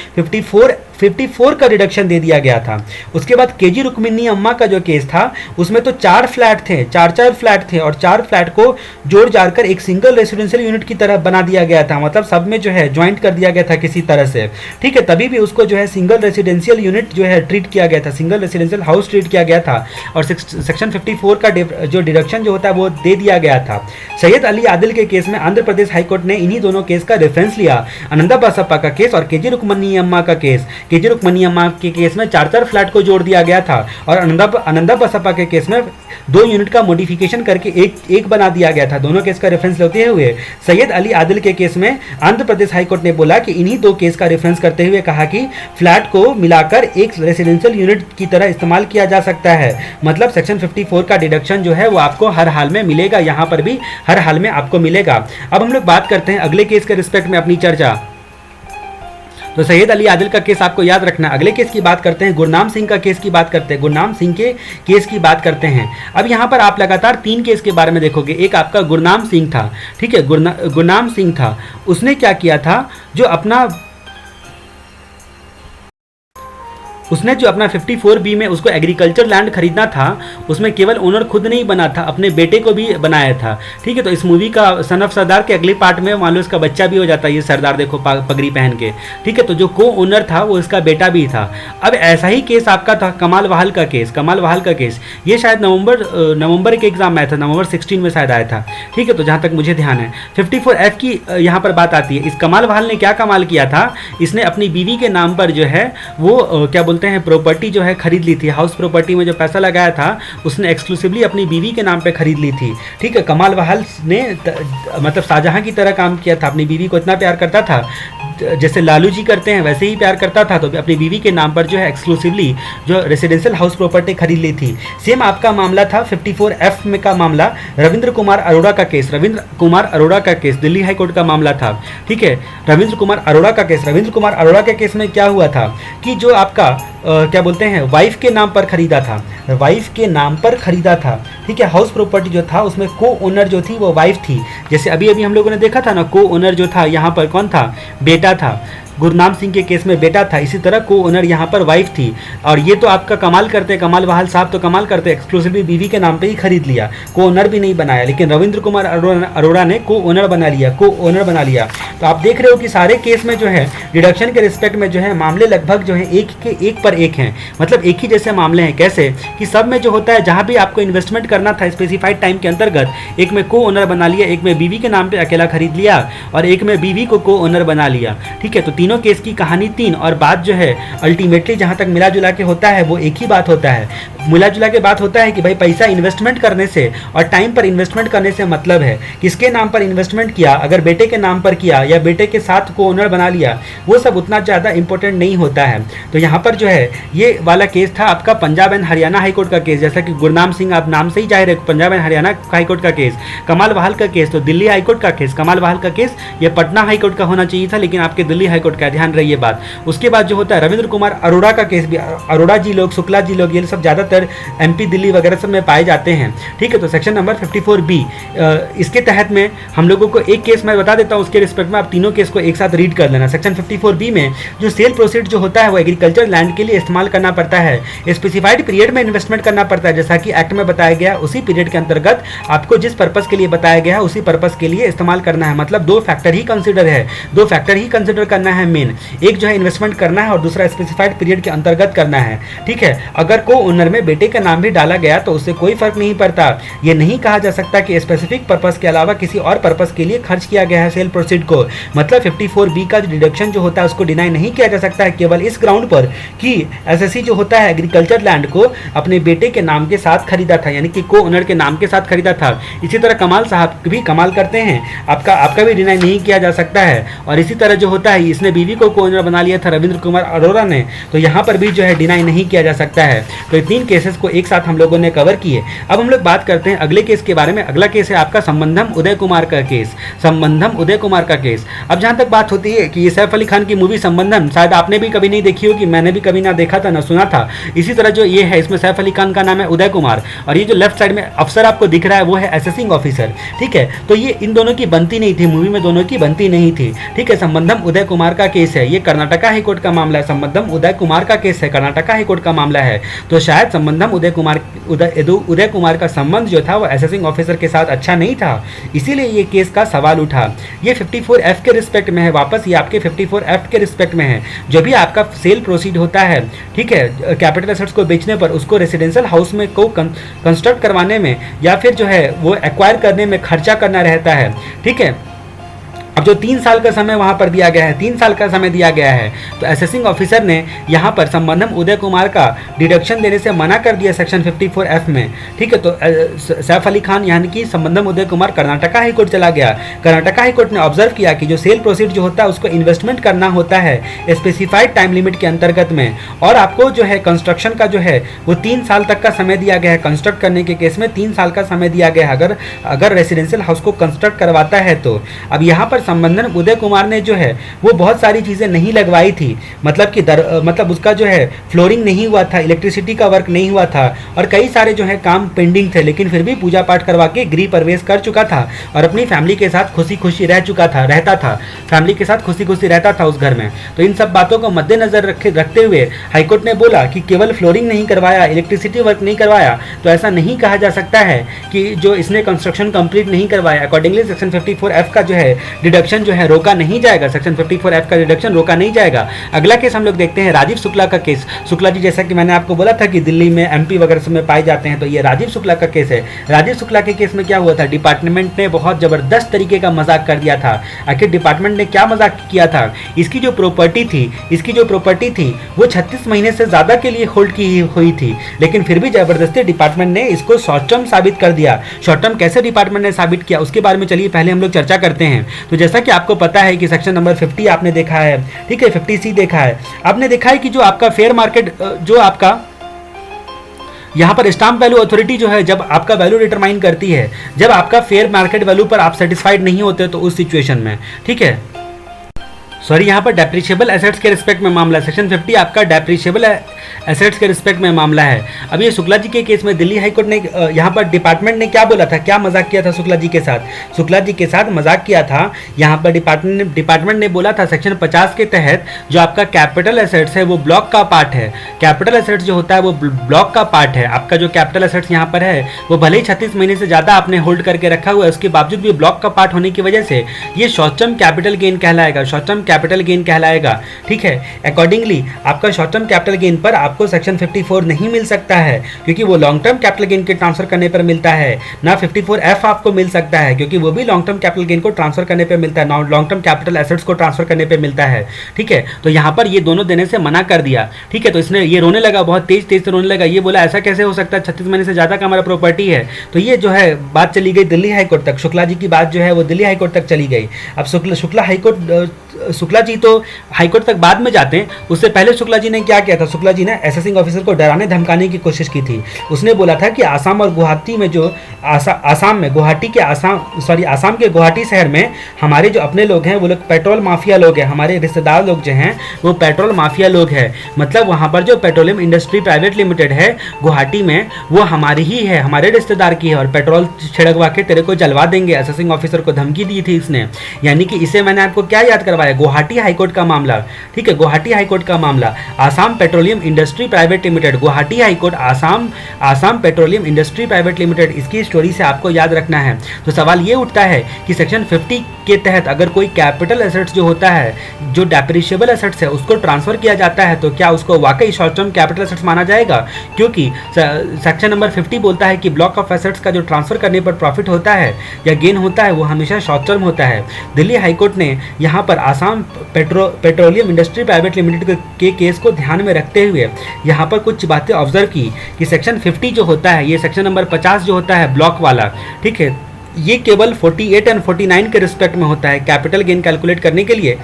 54 का डिडक्शन दे दिया गया था। उसके बाद केजी रुक्मिणी अम्मा का जो केस था उसमें तो 4 फ्लैट थे, 4 फ्लैट थे और 4 फ्लैट को जोड़ जाकर एक सिंगल रेसिडेंशियल यूनिट की तरह बना दिया गया था, मतलब सब में जो है ज्वाइंट कर दिया गया था किसी तरह से, ठीक है। तभी भी उसको जो है सिंगल रेसिडेंशियल यूनिट जो है ट्रीट किया गया था, सिंगल रेसिडेंशियल हाउस ट्रीट किया गया था और सेक्शन 54 का जो डिडक्शन जो होता है वो दे दिया गया था। सैयद अली आदिल के केस में आंध्र प्रदेश हाईकोर्ट ने इन्हीं दोनों केस का रेफरेंस लिया, अनंदा बसप्पा का केस और केजी रुक्मिणी अम्मा का केस। केजी रुक्मिणी अम्मा के केस में 4 फ्लैट को जोड़ दिया गया था और अनंदा बसप्पा के केस में 2 यूनिट का मॉडिफिकेशन करके एक बना दिया गया था। दोनों केस का रेफरेंस लेते हुए सैयद अली आदिल के केस में आंध्र प्रदेश हाईकोर्ट ने बोला कि इन्हीं 2 केस का रेफरेंस करते हुए कहा कि फ्लैट को मिलाकर एक रेसिडेंशियल यूनिट की तरह इस्तेमाल किया जा सकता है, मतलब सेक्शन 54 का डिडक्शन जो है वो आपको हर हाल में मिलेगा, यहाँ पर भी हर हाल में आपको मिलेगा। अब हम लोग बात करते हैं अगले केस के रिस्पेक्ट में अपनी चर्चा। तो सैयद अली आदिल का केस आपको याद रखना। अगले केस की बात करते हैं, गुरनाम सिंह का केस की बात करते हैं, गुरनाम सिंह के केस की बात करते हैं। अब यहाँ पर आप लगातार 3 केस के बारे में देखोगे। एक आपका गुरनाम सिंह था, ठीक है, गुरनाम सिंह था, उसने क्या किया था, उसने जो अपना 54B में उसको एग्रीकल्चर लैंड खरीदना था, उसमें केवल ओनर खुद नहीं बना था, अपने बेटे को भी बनाया था, ठीक है। तो इस मूवी का सन ऑफ सरदार के अगले पार्ट में मान लो इसका बच्चा भी हो जाता है, ये सरदार देखो पगड़ी पहन के, ठीक है। तो जो को ओनर था वो इसका बेटा भी था। अब ऐसा ही केस आपका था कमाल वहाल का केस, कमाल वहाल का केस, ये शायद नवंबर के एग्जाम में आया था, नवंबर 16 में शायद आया था, ठीक है। तो जहाँ तक मुझे ध्यान है 54F की यहाँ पर बात आती है। इस कमाल वहाल ने क्या कमाल किया था, इसने अपनी बीवी के नाम पर जो है वो क्या बोलते हैं प्रॉपर्टी जो है खरीद ली थी, हाउस प्रॉपर्टी में जो पैसा लगाया था उसने एक्सक्लूसिवली अपनी बीवी के नाम पे खरीद ली थी, ठीक है। कमाल वहाल ने मतलब शाहजहां की तरह काम किया था, अपनी बीवी को इतना प्यार करता था जैसे लालू जी करते हैं वैसे ही प्यार करता था, तो अपनी बीवी के नाम पर जो है एक्सक्लूसिवली जो रेसिडेंशियल हाउस प्रॉपर्टी खरीद ली थी। सेम आपका मामला था 54F में का मामला, रविंद्र कुमार अरोड़ा का केस, रविंद्र कुमार अरोड़ा का केस दिल्ली हाईकोर्ट का मामला था, ठीक है। रविंद्र कुमार अरोड़ा का केस, रविंद्र कुमार अरोड़ा के केस में क्या हुआ था कि जो आपका क्या बोलते हैं वाइफ के नाम पर खरीदा था, वाइफ के नाम पर खरीदा था, ठीक है। हाउस प्रॉपर्टी जो था उसमें को ओनर जो थी वो वाइफ थी, जैसे अभी अभी हम लोगों ने देखा था ना, को ओनर जो था यहाँ पर कौन था, बेटा था। गुरनाम सिंह के केस में बेटा था, इसी तरह को ओनर यहाँ पर वाइफ थी। और ये तो आपका कमाल करते, कमाल वहाल साहब तो कमाल करते, एक्सक्लूसिवली बीवी के नाम पे ही खरीद लिया, को ओनर भी नहीं बनाया, लेकिन रविंद्र कुमार अरोड़ा ने को ओनर बना लिया, को ओनर बना लिया। तो आप देख रहे हो कि सारे केस में जो है डिडक्शन के रिस्पेक्ट में जो है मामले लगभग जो है एक पर एक हैं, मतलब एक ही जैसे मामले हैं। कैसे कि सब में जो होता है जहाँ भी आपको इन्वेस्टमेंट करना था स्पेसिफाइड टाइम के अंतर्गत, एक में को ओनर बना लिया, एक में बीवी के नाम पे अकेला खरीद लिया और एक में बीवी को ओनर बना लिया, ठीक है। तो तीनों केस की कहानी 3 और बात जो है अल्टीमेटली जहां तक मिला जुला के होता है वो एक ही बात होता है, मिला जुला के बात होता है कि भाई पैसा इन्वेस्टमेंट करने से और टाइम पर इन्वेस्टमेंट करने से मतलब है किसके नाम पर इन्वेस्टमेंट किया, अगर बेटे के नाम पर किया या बेटे के साथ को ओनर बना लिया, वो सब उतना ज़्यादा इंपॉर्टेंट नहीं होता है। तो यहाँ पर जो है ये वाला केस था आपका पंजाब एंड हरियाणा हाईकोर्ट का केस, जैसा कि गुरनाम सिंह आप नाम से ही जाहिर है पंजाब एंड हरियाणा हाईकोर्ट का केस, कमाल वहाल का केस तो दिल्ली हाईकोर्ट का केस, कमाल वहाल का केस ये पटना हाईकोर्ट का होना चाहिए था, लेकिन आपके दिल्ली हाईकोर्ट का, ध्यान रही ये बात। उसके बाद जो होता है रविंद्र कुमार अरोड़ा का केस भी, अरोड़ा जी लोग, शुक्ला जी लोग, ये सब ज़्यादातर MP दिल्ली वगैरह सब में पाए जाते हैं, ठीक है। तो सेक्शन नंबर 54B इसके तहत में हम लोगों को एक केस मैं बता देता हूँ, उसके रिस्पेक्ट में आप तीनों केस को एक साथ रीड कर लेना। सेक्शन 54B में जो सेल प्रोसीड जो होता है वो एग्रीकल्चर लैंड के लिए इस्तेमाल करना पड़ता है, स्पेसिफाइड पीरियड में इन्वेस्टमेंट करना पड़ता है, जैसा कि एक्ट में बताया गया, उसी पीरियड के अंतर्गत आपको जिस पर्पस के लिए बताया गया है उसी पर्पस के लिए इस्तेमाल करना है। मतलब 2 फैक्टर ही कंसिडर है, 2 फैक्टर ही कंसिडर करना है मेन, एक जो है इन्वेस्टमेंट करना है और दूसरा स्पेसिफाइड पीरियड के अंतर्गत करना है, ठीक है। अगर को ओनर में बेटे का नाम भी डाला गया तो उससे कोई फर्क नहीं पड़ता, ये नहीं कहा जा सकता कि स्पेसिफिक पर्पस के अलावा किसी और पर्पस के लिए खर्च किया गया है सेल प्रोसीड को। मतलब 54B का डिडक्शन जो होता है उसको डिनाई नहीं किया जा सकता है केवल इस ग्राउंड पर कि SSC जो होता है एग्रीकल्चर लैंड को अपने बेटे के नाम के साथ खरीदा था, यानी कि को ओनर के नाम के साथ खरीदा था। इसी तरह कमाल साहब भी कमाल करते हैं, आपका भी डिनाई नहीं किया जा सकता है। और इसी तरह जो होता है इसने बीवी को ओनर बना लिया था रविंद्र कुमार अरोड़ा ने, तो यहाँ पर भी जो है डिनाई नहीं किया जा सकता है। तो 3 केसेस को एक साथ हम लोगों ने कवर किए। अब हम लोग बात करते हैं अगले केस के बारे में। अगला केस है आपका संबंधम उदय कुमार का केस। संबंधम उदय कुमार का केस। अब जहां तक बात होती है कि ये सैफ अली खान की मूवी संबंधम शायद आपने भी कभी नहीं देखी होगी, मैंने भी कभी ना देखा था ना सुना था। इसी तरह जो ये है, इसमें सैफ अली खान का नाम है उदय कुमार, और ये जो लेफ्ट साइड में अफसर आपको दिख रहा है वो है असेसिंग ऑफिसर। ठीक है, तो ये इन दोनों की बनती नहीं थी, मूवी में दोनों की बनती नहीं थी। ठीक है, संबंधम उदय कुमार का केस है, ये कर्नाटका हाईकोर्ट का मामला है। संबंधम उदय कुमार का केस है, कर्नाटका हाईकोर्ट का मामला है। तो शायद संबंधम उदय कुमार का संबंध जो था वो असेसिंग ऑफिसर के साथ अच्छा नहीं था, इसीलिए ये केस का सवाल उठा। ये 54F के रिस्पेक्ट में है, वापस ये आपके 54F के रिस्पेक्ट में है। जो भी आपका सेल प्रोसीड होता है, ठीक है, कैपिटल एसेट्स को बेचने पर, उसको रेसिडेंशियल हाउस में को कंस्ट्रक्ट करवाने में या फिर जो है वो एक्वायर करने में खर्चा करना रहता है। ठीक है, अब जो 3 साल का समय वहां पर दिया गया है, 3 साल का समय दिया गया है, तो असेसिंग ऑफिसर ने यहां पर संबंधम उदय कुमार का डिडक्शन देने से मना कर दिया सेक्शन 54F में। ठीक है, तो सैफ अली खान यानी कि संबंधम उदय कुमार कर्नाटका हाईकोर्ट चला गया। कर्नाटका हाईकोर्ट ने ऑब्जर्व किया कि जो सेल प्रोसीड जो होता है उसको इन्वेस्टमेंट करना होता है स्पेसिफाइड टाइम लिमिट के अंतर्गत में, और आपको जो है कंस्ट्रक्शन का जो है वो 3 साल तक का समय दिया गया है। कंस्ट्रक्ट करने के केस में 3 साल का समय दिया गया है, अगर रेसिडेंशियल हाउस को कंस्ट्रक्ट करवाता है तो। अब यहाँ पर संबंधम उदय कुमार ने जो है वो बहुत सारी चीज़ें नहीं लगवाई थी, मतलब कि मतलब उसका जो है फ्लोरिंग नहीं हुआ था, इलेक्ट्रिसिटी का वर्क नहीं हुआ था, और कई सारे जो है काम पेंडिंग थे, लेकिन फिर भी पूजा पाठ करवा के गृह प्रवेश कर चुका था और अपनी फैमिली के साथ खुशी खुशी रहता था, फैमिली के साथ खुशी खुशी रहता था उस घर में। तो इन सब बातों को मद्देनजर रखते हुए हाईकोर्ट ने बोला कि केवल फ्लोरिंग नहीं करवाया, इलेक्ट्रिसिटी वर्क नहीं करवाया, तो ऐसा नहीं कहा जा सकता है कि जो इसने कंस्ट्रक्शन कंप्लीट नहीं करवाया। अकॉर्डिंगली सेक्शन 54F का जो है डिडक्शन जो है रोका नहीं जाएगा, सेक्शन 54F का डिडक्शन रोका नहीं जाएगा। अगला केस हम लोग देखते हैं राजीव शुक्ला का केस। शुक्ला जी, जैसा कि मैंने आपको बोला था कि दिल्ली में MP वगैरह में पाए जाते हैं, तो ये राजीव शुक्ला का केस है। राजीव शुक्ला के केस में क्या हुआ था, डिपार्टमेंट ने बहुत जबरदस्त तरीके का मजाक कर दिया था। आखिर डिपार्टमेंट ने क्या मजाक किया था, इसकी जो प्रॉपर्टी थी वो 36 महीने से ज्यादा के लिए होल्ड की हुई थी, लेकिन फिर भी जबरदस्ती डिपार्टमेंट ने इसको शॉर्ट टर्म साबित कर दिया। शॉर्ट टर्म कैसे डिपार्टमेंट ने साबित किया उसके बारे में चलिए पहले हम लोग चर्चा करते हैं। तो जैसा कि आपको पता है कि सेक्शन नंबर 50 आपने देखा है, ठीक है, 50C देखा है, आपने देखा है कि जो आपका फेयर मार्केट, जो आपका यहाँ पर स्टाम्प वैल्यू अथॉरिटी जो है जब आपका वैल्यू डिटरमाइन करती है, जब आपका फेयर मार्केट वैल्यू पर आप सेटिस्फाइड नहीं होते तो उस सिचुएशन में, ठीक है, सॉरी, यहाँ पर डेप्रिशिएबल एसेट्स के रिस्पेक्ट में मामला है। सेक्शन 50 आपका डेप्रिशिएबल एसेट्स के रिस्पेक्ट में मामला है। अब ये शुक्ला जी के केस में दिल्ली हाईकोर्ट ने यहाँ पर डिपार्टमेंट ने क्या बोला था, क्या मजाक किया था शुक्ला जी के साथ, शुक्ला जी के साथ मजाक किया था। यहाँ पर डिपार्टमेंट ने बोला था सेक्शन 50 के तहत जो आपका कैपिटल एसेट्स है वो ब्लॉक का पार्ट है। कैपिटल एसेट्स जो होता है वो ब्लॉक का पार्ट है। आपका जो कैपिटल एसेट्स यहाँ पर है वो भले ही 36 महीने से ज़्यादा आपने होल्ड करके रखा हुआ है, उसके बावजूद भी ब्लॉक का पार्ट होने की वजह से ये शॉर्ट टर्म कैपिटल गेन कहलाएगा, शॉर्ट टर्म कैपिटल गेन कहलाएगा। ठीक है, अकॉर्डिंगली आपका शॉर्ट टर्म कैपिटल गेन पर आपको सेक्शन 54 नहीं मिल सकता है, क्योंकि वो लॉन्ग टर्म कैपिटल गेन के ट्रांसफर करने पर मिलता है। ना 54F आपको मिल सकता है, क्योंकि वो भी लॉन्ग टर्म कैपिटल गेन को ट्रांसफर करने पर मिलता है, लॉन्ग टर्म कैपिटल एसेट्स को ट्रांसफर करने पर मिलता है। ठीक है, तो यहाँ पर ये दोनों देने से मना कर दिया। ठीक है, तो इसने ये रोने लगा, बहुत तेज से रोने लगा, ये बोला ऐसा कैसे हो सकता है, 36 महीने से ज़्यादा का हमारा प्रॉपर्टी है। तो ये जो है बात चली गई दिल्ली हाईकोर्ट तक, शुक्ला जी की बात जो है वो दिल्ली हाईकोर्ट तक चली गई। अब शुक्ला जी तो हाईकोर्ट तक बाद में जाते हैं, उससे पहले शुक्ला जी ने क्या किया था, शुक्ला जी ने असेसिंग ऑफिसर को डराने धमकाने की कोशिश की थी। उसने बोला था कि आसाम और गुवाहाटी में जो आसाम के गुवाहाटी शहर में हमारे जो अपने लोग हैं वो लोग पेट्रोल माफिया लोग हैं, हमारे रिश्तेदार लोग जो हैं वो पेट्रोल माफिया लोग हैं। मतलब वहाँ पर जो पेट्रोलियम इंडस्ट्री प्राइवेट लिमिटेड है गुवाहाटी में वो हमारी ही है, हमारे रिश्तेदार की है, और पेट्रोल छिड़कवा के तेरे को जलवा देंगे। असेसिंग ऑफिसर को धमकी दी थी इसने, यानी कि इसे मैंने आपको क्या याद करवाया, गुवाहाटी हाईकोर्ट का मामला। ठीक है, गुवाहाटी हाईकोर्ट का मामला, Assam petroleum industry private limited, Guwahati high court, Assam petroleum industry private limited, इसकी स्टोरी से आपको याद रखना है। तो सवाल ये उठता है कि सेक्शन 50 के तहत अगर कोई कैपिटल एसेट्स जो होता है, जो डेप्रिशिएबल एसेट्स है, उसको ट्रांसफर किया जाता है तो क्या उसको वाकई शॉर्ट टर्म कैपिटल एसेट्स माना जाएगा? क्योंकि सेक्शन नंबर 50 बोलता है कि ब्लॉक ऑफ एसेट्स का जो ट्रांसफर करने पर प्रॉफिट होता है या गेन होता है वो हमेशा शॉर्ट टर्म होता है। दिल्ली हाईकोर्ट ने यहाँ पर Assam petroleum industry private limited के केस को ध्यान में रखते हुए यहाँ पर कुछ बातें ऑब्जर्व की कि सेक्शन 50 जो होता है, ये सेक्शन नंबर 50 जो होता है ब्लॉक वाला, ठीक है, ये केवल 48 एंड 49 के रिस्पेक्ट में होता है। कैपिटल गेन कैलकुलेट करने के लिए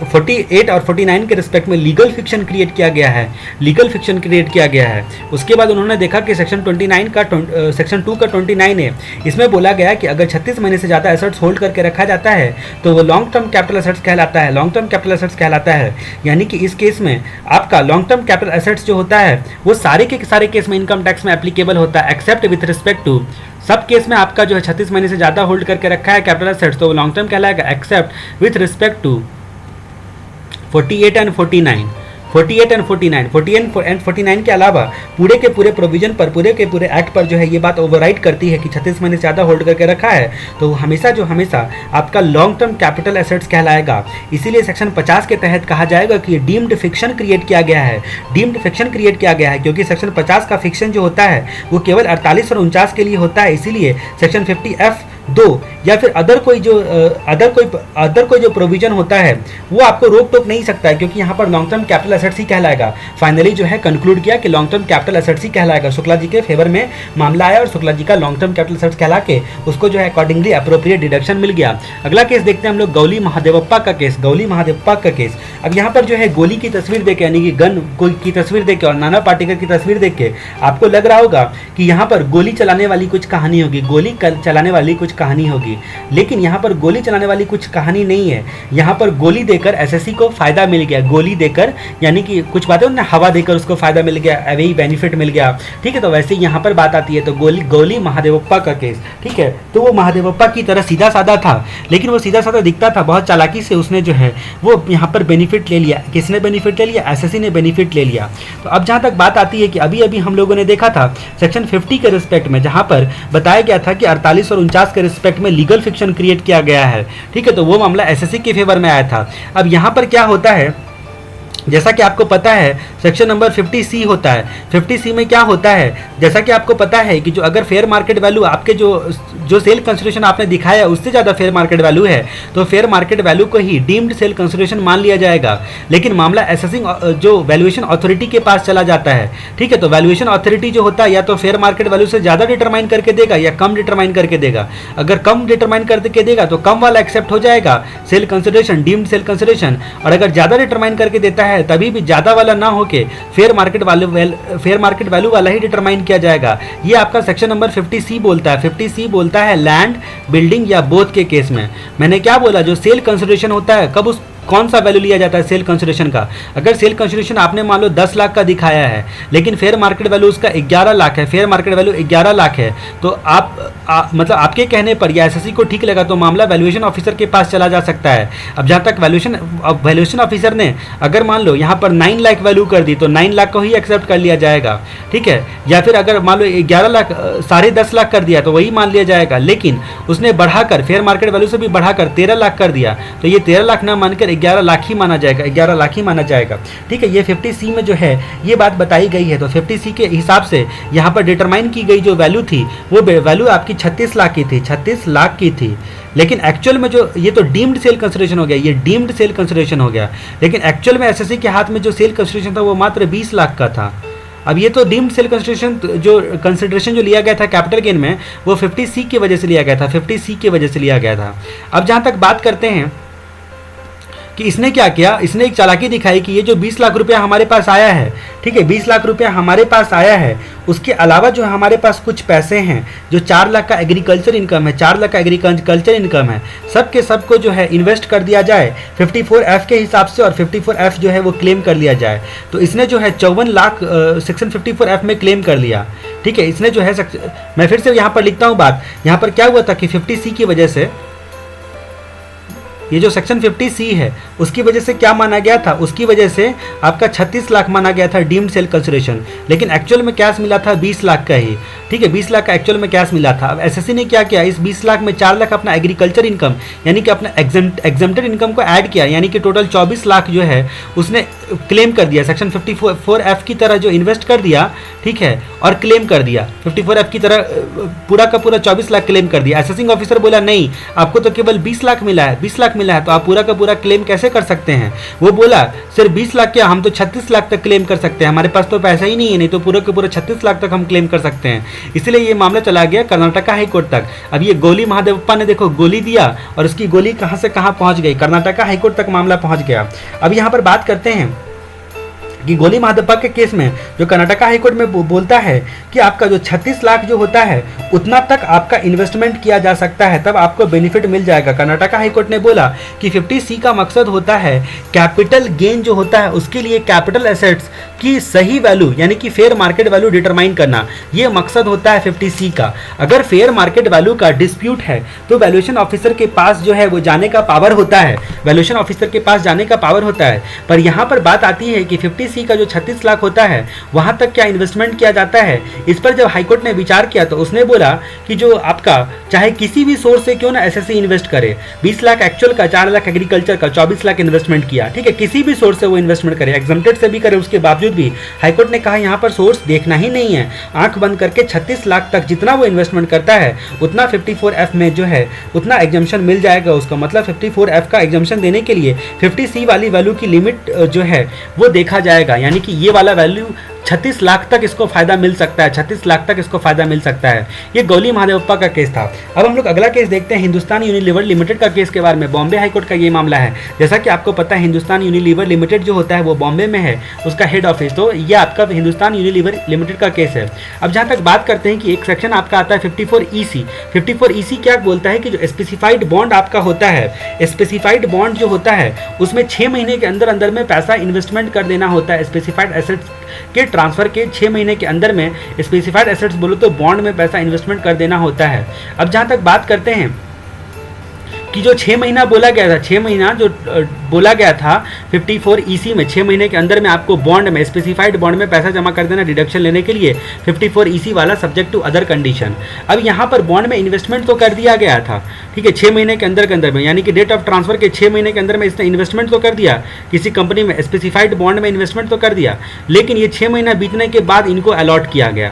48 और 49 के रिस्पेक्ट में लीगल फिक्शन क्रिएट किया गया है, लीगल फिक्शन क्रिएट किया गया है। उसके बाद उन्होंने देखा कि सेक्शन 29 का सेक्शन 2 का 29 है, इसमें बोला गया कि अगर 36 महीने से ज़्यादा एसेट्स होल्ड करके रखा जाता है तो वो लॉन्ग टर्म कैपिटल एसेट्स कहलाता है, लॉन्ग टर्म कैपिटल एसेट्स कहलाता है। यानी कि इस केस में आपका लॉन्ग टर्म कैपिटल एसेट्स जो होता है वो सारे के सारे केस में इनकम टैक्स में एप्लीकेबल होता है, एक्सेप्ट विथ रिस्पेक्ट टू सब केस में आपका जो है 36 महीने से ज़्यादा होल्ड करके रखा है कैपिटल एसेट्स तो वो लॉन्ग टर्म कहलाएगा, except with respect to 48 and 49, 48 and 49, 48 and 49 के अलावा पूरे के पूरे प्रोविजन पर, पूरे के पूरे एक्ट पर जो है ये बात ओवरराइड करती है कि 36 महीने से ज़्यादा होल्ड करके रखा है तो हमेशा जो हमेशा आपका लॉन्ग टर्म कैपिटल एसेट्स कहलाएगा। इसीलिए सेक्शन 50 के तहत कहा जाएगा कि डीम्ड फिक्शन क्रिएट किया गया है, डीम्ड फिक्शन क्रिएट किया गया है क्योंकि सेक्शन 50 का फिक्शन जो होता है वो केवल 48 और 49 के लिए होता है। इसीलिए सेक्शन 50F(2) या फिर अदर कोई जो प्रोविजन होता है वो आपको रोक टोक नहीं सकता है क्योंकि यहाँ पर लॉन्ग टर्म कैपिटल एसेट्स ही कहलाएगा। फाइनली जो है कंक्लूड किया कि लॉन्ग टर्म कैपिटल एसेट्स ही कहलाएगा। शुक्ला जी के फेवर में मामला आया और शुक्ला जी का लॉन्ग टर्म कैपिटल एसेट्स कहला के उसको जो है अकॉर्डिंगली अप्रोप्रिएट डिडक्शन मिल गया। अगला केस देखते हैं हम लोग गौली महादेवप्पा का केस, गौली महादेवप्पा का केस। अब यहाँ पर जो है गोली की तस्वीर देख के यानी कि गन की तस्वीर देख के और नाना पाटेकर की तस्वीर देख के आपको लग रहा होगा कि यहाँ पर गोली चलाने वाली कुछ कहानी होगी, गोली चलाने वाली कुछ कहानी होगी, लेकिन यहाँ पर गोली चलाने वाली कुछ कहानी नहीं है। यहाँ पर गोली देकर एसएससी को फायदा मिल गया, गोली देकर यानी कि कुछ बातें उन्हें हवा देकर उसको फायदा मिल गया, वही बेनिफिट मिल गया। ठीक है, तो वैसे ही यहाँ पर बात आती है तो गौली महादेवप्पा का केस। ठीक है, तो वो महादेवप्पा की तरह सीधा साधा था, लेकिन वो सीधा साधा दिखता था, बहुत चालाकी से उसने जो है वो यहाँ पर बेनिफिट ले लिया। किसने बेनिफिट ले लिया? एसएससी ने बेनिफिट ले लिया। तो अब जहाँ तक बात आती है कि अभी अभी हम लोगों ने देखा था सेक्शन 50 के रिस्पेक्ट में जहाँ पर बताया गया था कि 48 और 49 के रिस्पेक्ट में लीगल फिक्शन क्रिएट किया गया है। ठीक है, तो वो मामला एसएससी के फेवर में आया था। अब यहाँ पर क्या होता है, जैसा कि आपको पता है सेक्शन नंबर 50C होता है। 50C में क्या होता है, जैसा कि आपको पता है कि जो अगर फेयर मार्केट वैल्यू आपके जो सेल कंसिडरेशन आपने दिखाया उससे ज़्यादा फेयर मार्केट वैल्यू है तो फेयर मार्केट वैल्यू को ही डीम्ड सेल कंसिडरेशन मान लिया जाएगा। लेकिन मामला एसेसिंग जो वैल्यूएशन अथॉरिटी के पास चला जाता है। ठीक है, तो वैल्यूएशन अथॉरिटी जो होता है या तो फेयर मार्केट वैल्यू से ज़्यादा डिटरमाइन करके देगा या कम डिटरमाइन करके देगा। अगर कम डिटरमाइन करके देगा तो कम वाला एक्सेप्ट हो जाएगा sale consideration, deemed sale consideration, और अगर ज़्यादा डिटरमाइन करके देता है तभी भी ज़्यादा वाला ना होके फेयर मार्केट वैल्यू वाला ही डिटरमाइन किया जाएगा। ये आपका सेक्शन नंबर 50C बोलता है। 50C बोलता है लैंड, बिल्डिंग या बोथ के केस में। मैंने क्या बोला, जो सेल कंसिडरेशन होता है कब उस कौन सा वैल्यू लिया जाता है सेल कंसिडरेशन का। अगर सेल कंसिडरेशन आपने मान लो 10 लाख का दिखाया है लेकिन फेयर मार्केट वैल्यू उसका 11 लाख है, फेयर मार्केट वैल्यू 11 लाख है, तो मतलब आपके कहने पर या एसएससी को ठीक लगा तो मामला वैल्यूएशन ऑफिसर के पास चला जा सकता है। अब जहाँ तक वैल्यूएशन ऑफिसर ने अगर मान लो यहाँ पर 9 लाख वैल्यू कर दी तो 9 लाख को ही एक्सेप्ट कर लिया जाएगा। ठीक है, या फिर अगर मान लो 11 लाख 10.5 लाख कर दिया तो वही मान लिया जाएगा, लेकिन उसने बढ़ाकर फेयर मार्केट वैल्यू से भी बढ़ाकर 13 लाख कर दिया तो ये 13 लाख ना मानकर 11 लाख ही माना जाएगा, 11 लाख ही माना जाएगा। ठीक है, ये 50C में जो है ये बात बताई गई है। तो 50C के हिसाब से यहाँ पर डिटरमाइन की गई जो वैल्यू थी वो वैल्यू आपकी 36 लाख की थी, 36 लाख की थी। लेकिन एक्चुअल में जो ये तो डीम्ड सेल कंसिडरेशन हो गया, ये डीम्ड सेल कंसिडरेशन हो गया, लेकिन एक्चुअल में एसएससी के हाथ में जो सेल कंसिडरेशन था वो मात्र 20 लाख का था। अब ये तो डीम्ड सेल कंसिडरेशन जो लिया गया था कैपिटल गेन में वो 50C की वजह से लिया गया था, 50C की वजह से लिया गया था। अब जहाँ तक बात करते हैं कि इसने क्या किया, इसने एक चालाकी दिखाई कि ये जो 20 लाख रुपया हमारे पास आया है, ठीक है 20 लाख रुपया हमारे पास आया है, उसके अलावा जो हमारे पास कुछ पैसे हैं, जो 4 लाख का एग्रीकल्चर इनकम है, 4 लाख का एग्रीकल्चर इनकम है, सब के सब को जो है इन्वेस्ट कर दिया जाए 54F के हिसाब से और 54F जो है वो क्लेम कर लिया जाए। तो इसने जो है 54 लाख सेक्शन 54F में क्लेम कर लिया। ठीक है, इसने जो है मैं फिर से यहाँ पर लिखता हूँ बात, यहाँ पर क्या हुआ था कि 50C की वजह से ये जो सेक्शन 50C है उसकी वजह से क्या माना गया था, उसकी वजह से आपका 36 लाख माना गया था डीम्ड सेल कंसिडरेशन, लेकिन एक्चुअल में कैश मिला था 20 लाख का ही। ठीक है, 20 लाख का एक्चुअल में कैश मिला था। अब एसएससी ने क्या किया, इस 20 लाख में 4 लाख अपना एग्रीकल्चर इनकम यानी कि अपना एग्जेम्प्टेड इनकम को ऐड किया, यानी कि टोटल 24 लाख जो है उसने क्लेम कर दिया, सेक्शन 54F की तरह जो इन्वेस्ट कर दिया। ठीक है, और क्लेम कर दिया 54F की तरह पूरा का पूरा 24 लाख क्लेम कर दिया। असेसिंग ऑफिसर बोला नहीं, आपको तो केवल 20 लाख मिला है, 20 लाख मिला है तो आप पूरा का पूरा क्लेम कैसे कर सकते हैं। वो बोला सिर्फ 20 लाख क्या, हम तो 36 लाख तक क्लेम कर सकते हैं, हमारे पास तो पैसा ही नहीं है, नहीं तो पूरा का पूरा 36 लाख तक हम क्लेम कर सकते हैं। इसलिए ये मामला चला गया कर्नाटका हाई कोर्ट तक। अब ये गोली महादेवप्पा ने देखो गोली दिया और उसकी गोली कहां से कहां पहुंच गई, कर्नाटका हाई कोर्ट तक मामला पहुंच गया। अब यहां पर बात करते हैं कि गोली महादेवप्पा के केस में जो कर्नाटका हाईकोर्ट में बोलता है कि आपका जो 36 लाख जो होता है उतना तक आपका इन्वेस्टमेंट किया जा सकता है, तब आपको बेनिफिट मिल जाएगा। कर्नाटका हाईकोर्ट ने बोला कि 50C का मकसद होता है कैपिटल गेन जो होता है उसके लिए कैपिटल एसेट्स की सही वैल्यू यानी कि फेयर मार्केट वैल्यू डिटरमाइन करना, ये मकसद होता है 50C का। अगर फेयर मार्केट वैल्यू का डिस्प्यूट है तो वैल्यूएशन ऑफिसर के पास जो है वो जाने का पावर होता है, वैल्यूएशन ऑफिसर के पास जाने का पावर होता है। पर यहाँ पर बात आती है कि 50C का जो 36 लाख होता है वहां तक क्या इन्वेस्टमेंट किया जाता है। इस पर जब हाईकोर्ट ने विचार किया तो उसने बोला कि जो आपका चाहे किसी भी सोर्स से क्यों ना एसएससी इन्वेस्ट करे, 20 लाख एक्चुअल का, 4 लाख एग्रीकल्चर का, 24 लाख इन्वेस्टमेंट किया, ठीक है, किसी भी सोर्स से वो इन्वेस्टमेंट करे, एग्जम्प्टेड से भी करे, उसके बावजूद भी हाईकोर्ट ने कहा यहाँ पर सोर्स देखना ही नहीं है, आंख बंद करके 36 लाख तक जितना वो इन्वेस्टमेंट करता है उतना 54F में जो है उतना एग्जम्पशन मिल जाएगा उसका। मतलब 54F का एग्जम्पशन देने के लिए 50C वाली वैल्यू की लिमिट जो है वो देखा जाएगा, यानी कि ये वाला वैल्यू 36 लाख तक इसको फायदा मिल सकता है, 36 लाख तक इसको फायदा मिल सकता है। ये गोली महादेवप्पा का केस था। अब हम लोग अगला केस देखते हैं हिंदुस्तान यूनिलीवर लिमिटेड का केस के बारे में। बॉम्बे हाईकोर्ट का ये मामला है। जैसा कि आपको पता है हिंदुस्तान यूनिलीवर लिमिटेड जो होता है वो बॉम्बे में है, उसका हेड ऑफिस, तो ये आपका हिंदुस्तान यूनिलीवर लिमिटेड का केस है। अब जहाँ तक बात करते हैं कि एक सेक्शन आपका आता है 54EC। 54EC क्या बोलता है कि जो स्पेसिफाइड बॉन्ड आपका होता है, स्पेसिफाइड बॉन्ड जो होता है उसमें 6 महीने के अंदर अंदर में पैसा इन्वेस्टमेंट कर देना होता है। स्पेसिफाइड एसेट्स के ट्रांसफर के 6 महीने के अंदर में स्पेसिफाइड एसेट्स बोलो तो बॉन्ड में पैसा इन्वेस्टमेंट कर देना होता है। अब जहां तक बात करते हैं कि जो 6 महीना बोला गया था, 6 महीना जो बोला गया था 54EC में, 6 महीने के अंदर में आपको बॉन्ड में, स्पेसिफाइड बॉन्ड में पैसा जमा कर देना डिडक्शन लेने के लिए, 54EC वाला सब्जेक्ट टू अदर कंडीशन। अब यहाँ पर बॉन्ड में इन्वेस्टमेंट तो कर दिया गया था, ठीक है, 6 महीने के अंदर में, यानी कि डेट ऑफ ट्रांसफर के 6 महीने के अंदर में इसने इन्वेस्टमेंट तो कर दिया किसी कंपनी में, स्पेसिफाइड बॉन्ड में इन्वेस्टमेंट तो कर दिया, लेकिन ये 6 महीना बीतने के बाद इनको अलॉट किया गया।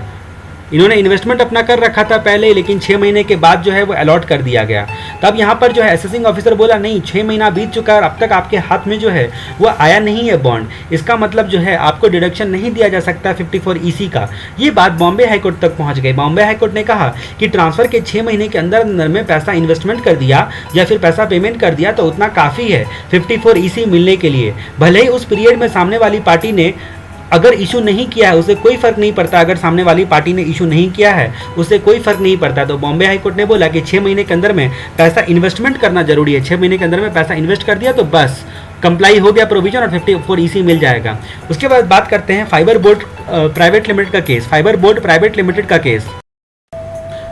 इन्होंने इन्वेस्टमेंट अपना कर रखा था पहले, लेकिन 6 महीने के बाद जो है वो अलॉट कर दिया गया। तब यहाँ पर जो है असेसिंग ऑफिसर बोला नहीं, 6 महीना बीत चुका है और अब तक आपके हाथ में जो है वो आया नहीं है बॉन्ड, इसका मतलब जो है आपको डिडक्शन नहीं दिया जा सकता 54EC का। ये बात बॉम्बे हाईकोर्ट तक पहुँच गई। बॉम्बे हाईकोर्ट ने कहा कि ट्रांसफर के 6 महीने के अंदर अंदर में पैसा इन्वेस्टमेंट कर दिया या फिर पैसा पेमेंट कर दिया तो उतना काफ़ी है 54EC मिलने के लिए। भले ही उस पीरियड में सामने वाली पार्टी ने अगर इशू नहीं किया है उसे कोई फर्क नहीं पड़ता, अगर सामने वाली पार्टी ने इशू नहीं किया है उससे कोई फर्क नहीं पड़ता। तो बॉम्बे हाईकोर्ट ने बोला कि 6 महीने के अंदर में पैसा इन्वेस्टमेंट करना जरूरी है, 6 महीने के अंदर में पैसा इन्वेस्ट कर दिया तो बस कंप्लाई हो गया प्रोविजन और 54EC मिल जाएगा। उसके बाद बात करते हैं फाइबर बोर्ड प्राइवेट लिमिटेड का case. Fibre board private limited का केस,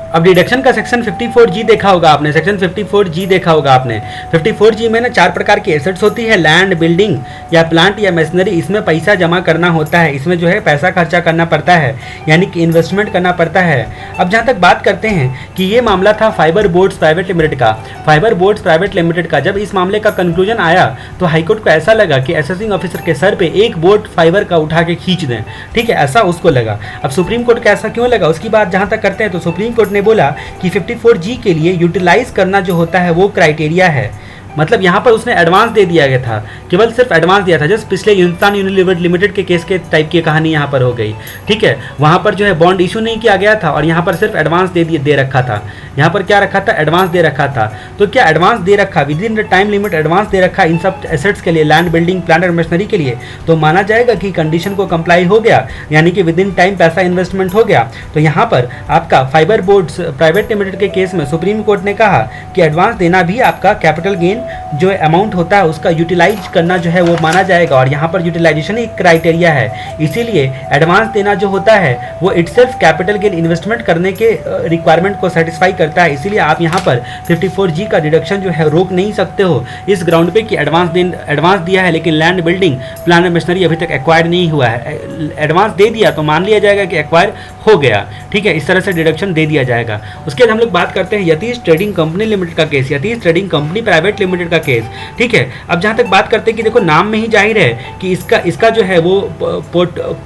अब डिडक्शन का सेक्शन 54G देखा होगा आपने, सेक्शन 54G देखा होगा आपने। 54G में ना 4 प्रकार की एसेट्स होती है, लैंड, बिल्डिंग या प्लांट या मशीनरी। इसमें पैसा जमा करना होता है, इसमें जो है पैसा खर्चा करना पड़ता है, यानी कि इन्वेस्टमेंट करना पड़ता है। अब जहाँ तक बात करते हैं कि ये मामला था फाइबर बोर्ड्स प्राइवेट लिमिटेड का। फाइबर बोर्ड्स प्राइवेट लिमिटेड का जब इस मामले का कंक्लूजन आया तो हाईकोर्ट को ऐसा लगा कि असेसिंग ऑफिसर के सर पे एक बोर्ड फाइबर का उठा के खींच दें, ठीक है, ऐसा उसको लगा। अब सुप्रीम कोर्ट का ऐसा क्यों लगा उसकी बात जहाँ तक करते हैं तो सुप्रीम कोर्ट ने बोला कि 54G के लिए यूटिलाइज करना जो होता है वो क्राइटेरिया है। मतलब यहाँ पर उसने एडवांस दे दिया गया था, केवल सिर्फ एडवांस दिया था, जस्ट पिछले हिंदुस्तान यूनिलीवर लिमिटेड के केस के टाइप की कहानी यहाँ पर हो गई, ठीक है। वहाँ पर जो है बॉन्ड इशू नहीं किया गया था और यहाँ पर सिर्फ एडवांस दे रखा था। यहाँ पर क्या रखा था, एडवांस दे रखा था। तो क्या एडवांस दे रखा, within the time limit advance दे रखा इन सब एसेट्स के लिए, लैंड, बिल्डिंग, प्लांट और मशीनरी के लिए, तो माना जाएगा कि कंडीशन को कंप्लाई हो गया, यानी कि विद इन टाइम पैसा इन्वेस्टमेंट हो गया। तो यहाँ पर आपका फाइबर बोर्ड्स प्राइवेट लिमिटेड के केस में सुप्रीम कोर्ट ने कहा कि एडवांस देना भी आपका कैपिटल गेन जो अमाउंट होता है उसका यूटिलाइज करना जो है वो माना जाएगा, और यहाँ पर यूटिलाइजेशन एक क्राइटेरिया है। इसीलिए एडवांस देना जो होता है वो इटसेल्फ कैपिटल गेन इन्वेस्टमेंट करने के रिक्वायरमेंट को सेटिस्फाई करता है। इसीलिए आप यहाँ पर 54G का डिडक्शन जो है रोक नहीं सकते हो इस ग्राउंड पे कि एडवांस दिया है लेकिन लैंड, बिल्डिंग, प्लांट और मशीनरी अभी तक एक्वायर नहीं हुआ है। एडवांस दे दिया तो मान लिया जाएगा कि एक्वायर हो गया, ठीक है, इस तरह से डिडक्शन दे दिया जाएगा। उसके बाद हम लोग बात करते हैं यतीश ट्रेडिंग कंपनी लिमिटेड का case. Yatish trading company private limited limited का केस, ठीक है। अब जहाँ तक बात करते हैं कि देखो नाम में ही जाहिर है कि इसका जो है वो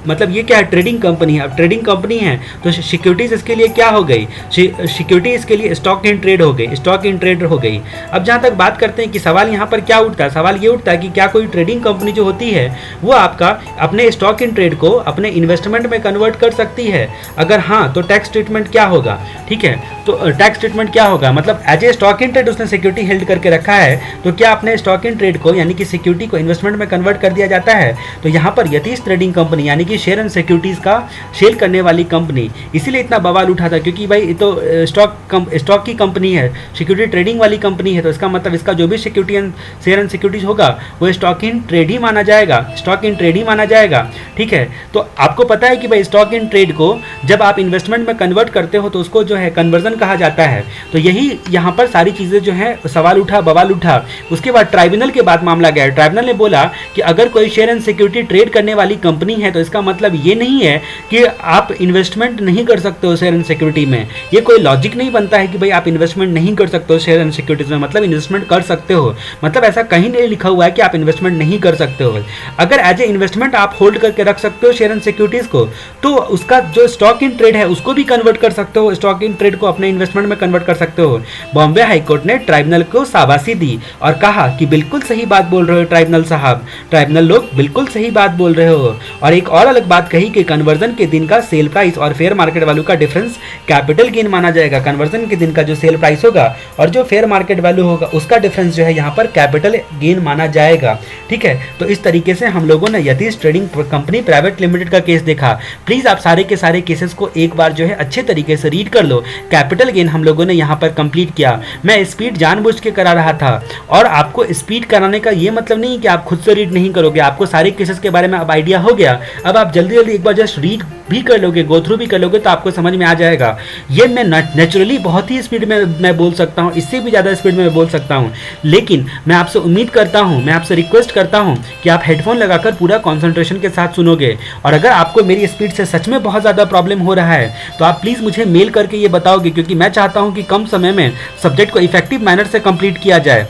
मतलब ये क्या है, ट्रेडिंग कंपनी है। अब ट्रेडिंग कंपनी है तो सिक्योरिटीज इसके लिए क्या हो गई, सिक्योरिटी इसके लिए स्टॉक इन ट्रेड हो गई, स्टॉक इन ट्रेड हो गई। अब जहाँ तक बात करते हैं कि सवाल यहाँ पर क्या उठता है, सवाल ये उठता है कि क्या कोई ट्रेडिंग कंपनी जो होती है वो आपका अपने स्टॉक इन ट्रेड को अपने इन्वेस्टमेंट में कन्वर्ट कर सकती है? अगर हाँ तो टैक्स ट्रीटमेंट क्या होगा, ठीक है। तो टैक्स ट्रीटमेंट क्या होगा, मतलब as a stock in trade उसने सिक्योरिटी हेल्ड करके रखा है, तो क्या अपने स्टॉक इन ट्रेड को यानी कि सिक्योरिटी को इन्वेस्टमेंट में कन्वर्ट कर दिया जाता है? तो यहाँ पर यतीश ट्रेडिंग कंपनी यानी कि शेयर एंड सिक्योरिटीज का सेल करने वाली कंपनी, इसीलिए इतना बवाल उठा था, क्योंकि भाई तो स्टॉक की कंपनी है, सिक्योरिटी ट्रेडिंग वाली कंपनी है, तो इसका मतलब इसका जो भी security and share and securities होगा वो स्टॉक इन ट्रेड ही माना जाएगा, स्टॉक इन ट्रेड ही माना जाएगा, ठीक है। तो आपको पता है कि भाई स्टॉक इन ट्रेड को जब आप इन्वेस्टमेंट में कन्वर्ट करते हो तो उसको जो है कन्वर्जन कहा जाता है। तो यही यहाँ पर सारी चीज़ें जो है सवाल उठा, बवाल उठा। उसके बाद ट्राइब्यूनल के बाद मामला गया, ट्राइब्यूनल ने बोला कि अगर कोई शेयर एंड सिक्योरिटी ट्रेड करने वाली कंपनी है तो इसका मतलब ये नहीं है कि आप इन्वेस्टमेंट नहीं कर सकते हो शेयर एंड सिक्योरिटी में। ये कोई लॉजिक नहीं बनता है कि भाई आप इन्वेस्टमेंट नहीं कर सकते हो शेयर एंड सिक्योरिटीज में, मतलब इन्वेस्टमेंट कर सकते हो, मतलब ऐसा कहीं नहीं लिखा हुआ है कि आप इन्वेस्टमेंट नहीं कर सकते हो। अगर एज ए इन्वेस्टमेंट आप होल्ड करके रख सकते हो शेयर एंड सिक्योरिटीज को, तो उसका जो स्टॉक इन ट्रेड है उसको भी कन्वर्ट कर सकते हो, स्टॉक इन ट्रेड को अपने इन्वेस्टमेंट में कन्वर्ट कर सकते हो। बॉम्बे हाईकोर्ट ने ट्राइब्यूनल को शाबाशी दी और कहा कि बिल्कुल सही बात बोल रहे हो ट्राइब्यूनल साहब, ट्राइब्यूनल लोग बिल्कुल सही बात बोल रहे हो। और एक और अलग बात कही कि कन्वर्जन के दिन का सेल प्राइस और फेयर मार्केट वैल्यू का डिफरेंस कैपिटल गेन माना जाएगा। कन्वर्जन के दिन का जो सेल प्राइस होगा और जो फेयर मार्केट वैल्यू होगा उसका डिफरेंस जो है यहाँ पर कैपिटल गेन माना जाएगा, ठीक है। तो इस तरीके से हम लोगों ने Yatish trading company private limited का केस देखा। प्लीज आप सारे के सारे केसेस को एक बार जो है अच्छे तरीके से रीड कर लो। कैपिटल गेन हम लोगों ने यहाँ पर कंप्लीट किया। मैं स्पीड जानबूझ के करा रहा था, और आपको स्पीड कराने का ये मतलब नहीं कि आप खुद से रीड नहीं करोगे, आपको सारे केसेस के बारे में अब आइडिया हो गया। अब आप जल्दी जल्दी एक बार जस्ट रीड भी कर लोगे, गो थ्रू भी कर लोगे तो आपको समझ में आ जाएगा। ये मैं नेचुरली बहुत ही स्पीड में मैं बोल सकता हूँ, इससे भी ज़्यादा स्पीड में मैं बोल सकता हूँ, लेकिन मैं आपसे उम्मीद करता हूँ, मैं आपसे रिक्वेस्ट करता हूँ कि आप हेडफोन लगाकर पूरा कॉन्सेंट्रेशन के साथ सुनोगे। और अगर आपको मेरी स्पीड से सच में बहुत ज़्यादा प्रॉब्लम हो रहा है तो आप प्लीज़ मुझे मेल करके ये बताओगे, क्योंकि मैं चाहता हूँ कि कम समय में सब्जेक्ट को इफेक्टिव मैनर से कंप्लीट किया जाए।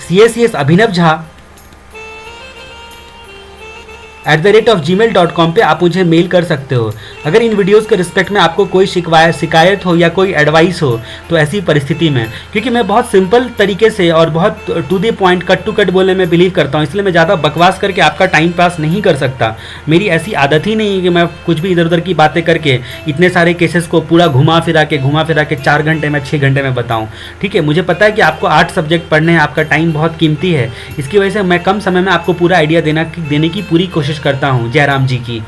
CACS अभिनव झा @gmail.com पे आप मुझे मेल कर सकते हो। अगर इन वीडियोस के रिस्पेक्ट में आपको कोई शिकायत हो या कोई एडवाइस हो तो ऐसी परिस्थिति में, क्योंकि मैं बहुत सिंपल तरीके से और बहुत to the point, cut to cut बोलने में बिलीव करता हूँ, इसलिए मैं ज़्यादा बकवास करके आपका टाइम पास नहीं कर सकता। मेरी ऐसी आदत ही नहीं है कि मैं कुछ भी इधर उधर की बातें करके इतने सारे केसेस को पूरा घुमा फिरा के 4 घंटे में 6 घंटे में बताऊँ, ठीक है। मुझे पता है कि आपको 8 सब्जेक्ट पढ़ने हैं, आपका टाइम बहुत कीमती है, इसकी वजह से मैं कम समय में आपको पूरा आइडिया देने की पूरी कोशिश करता हूँ। जयराम जी की।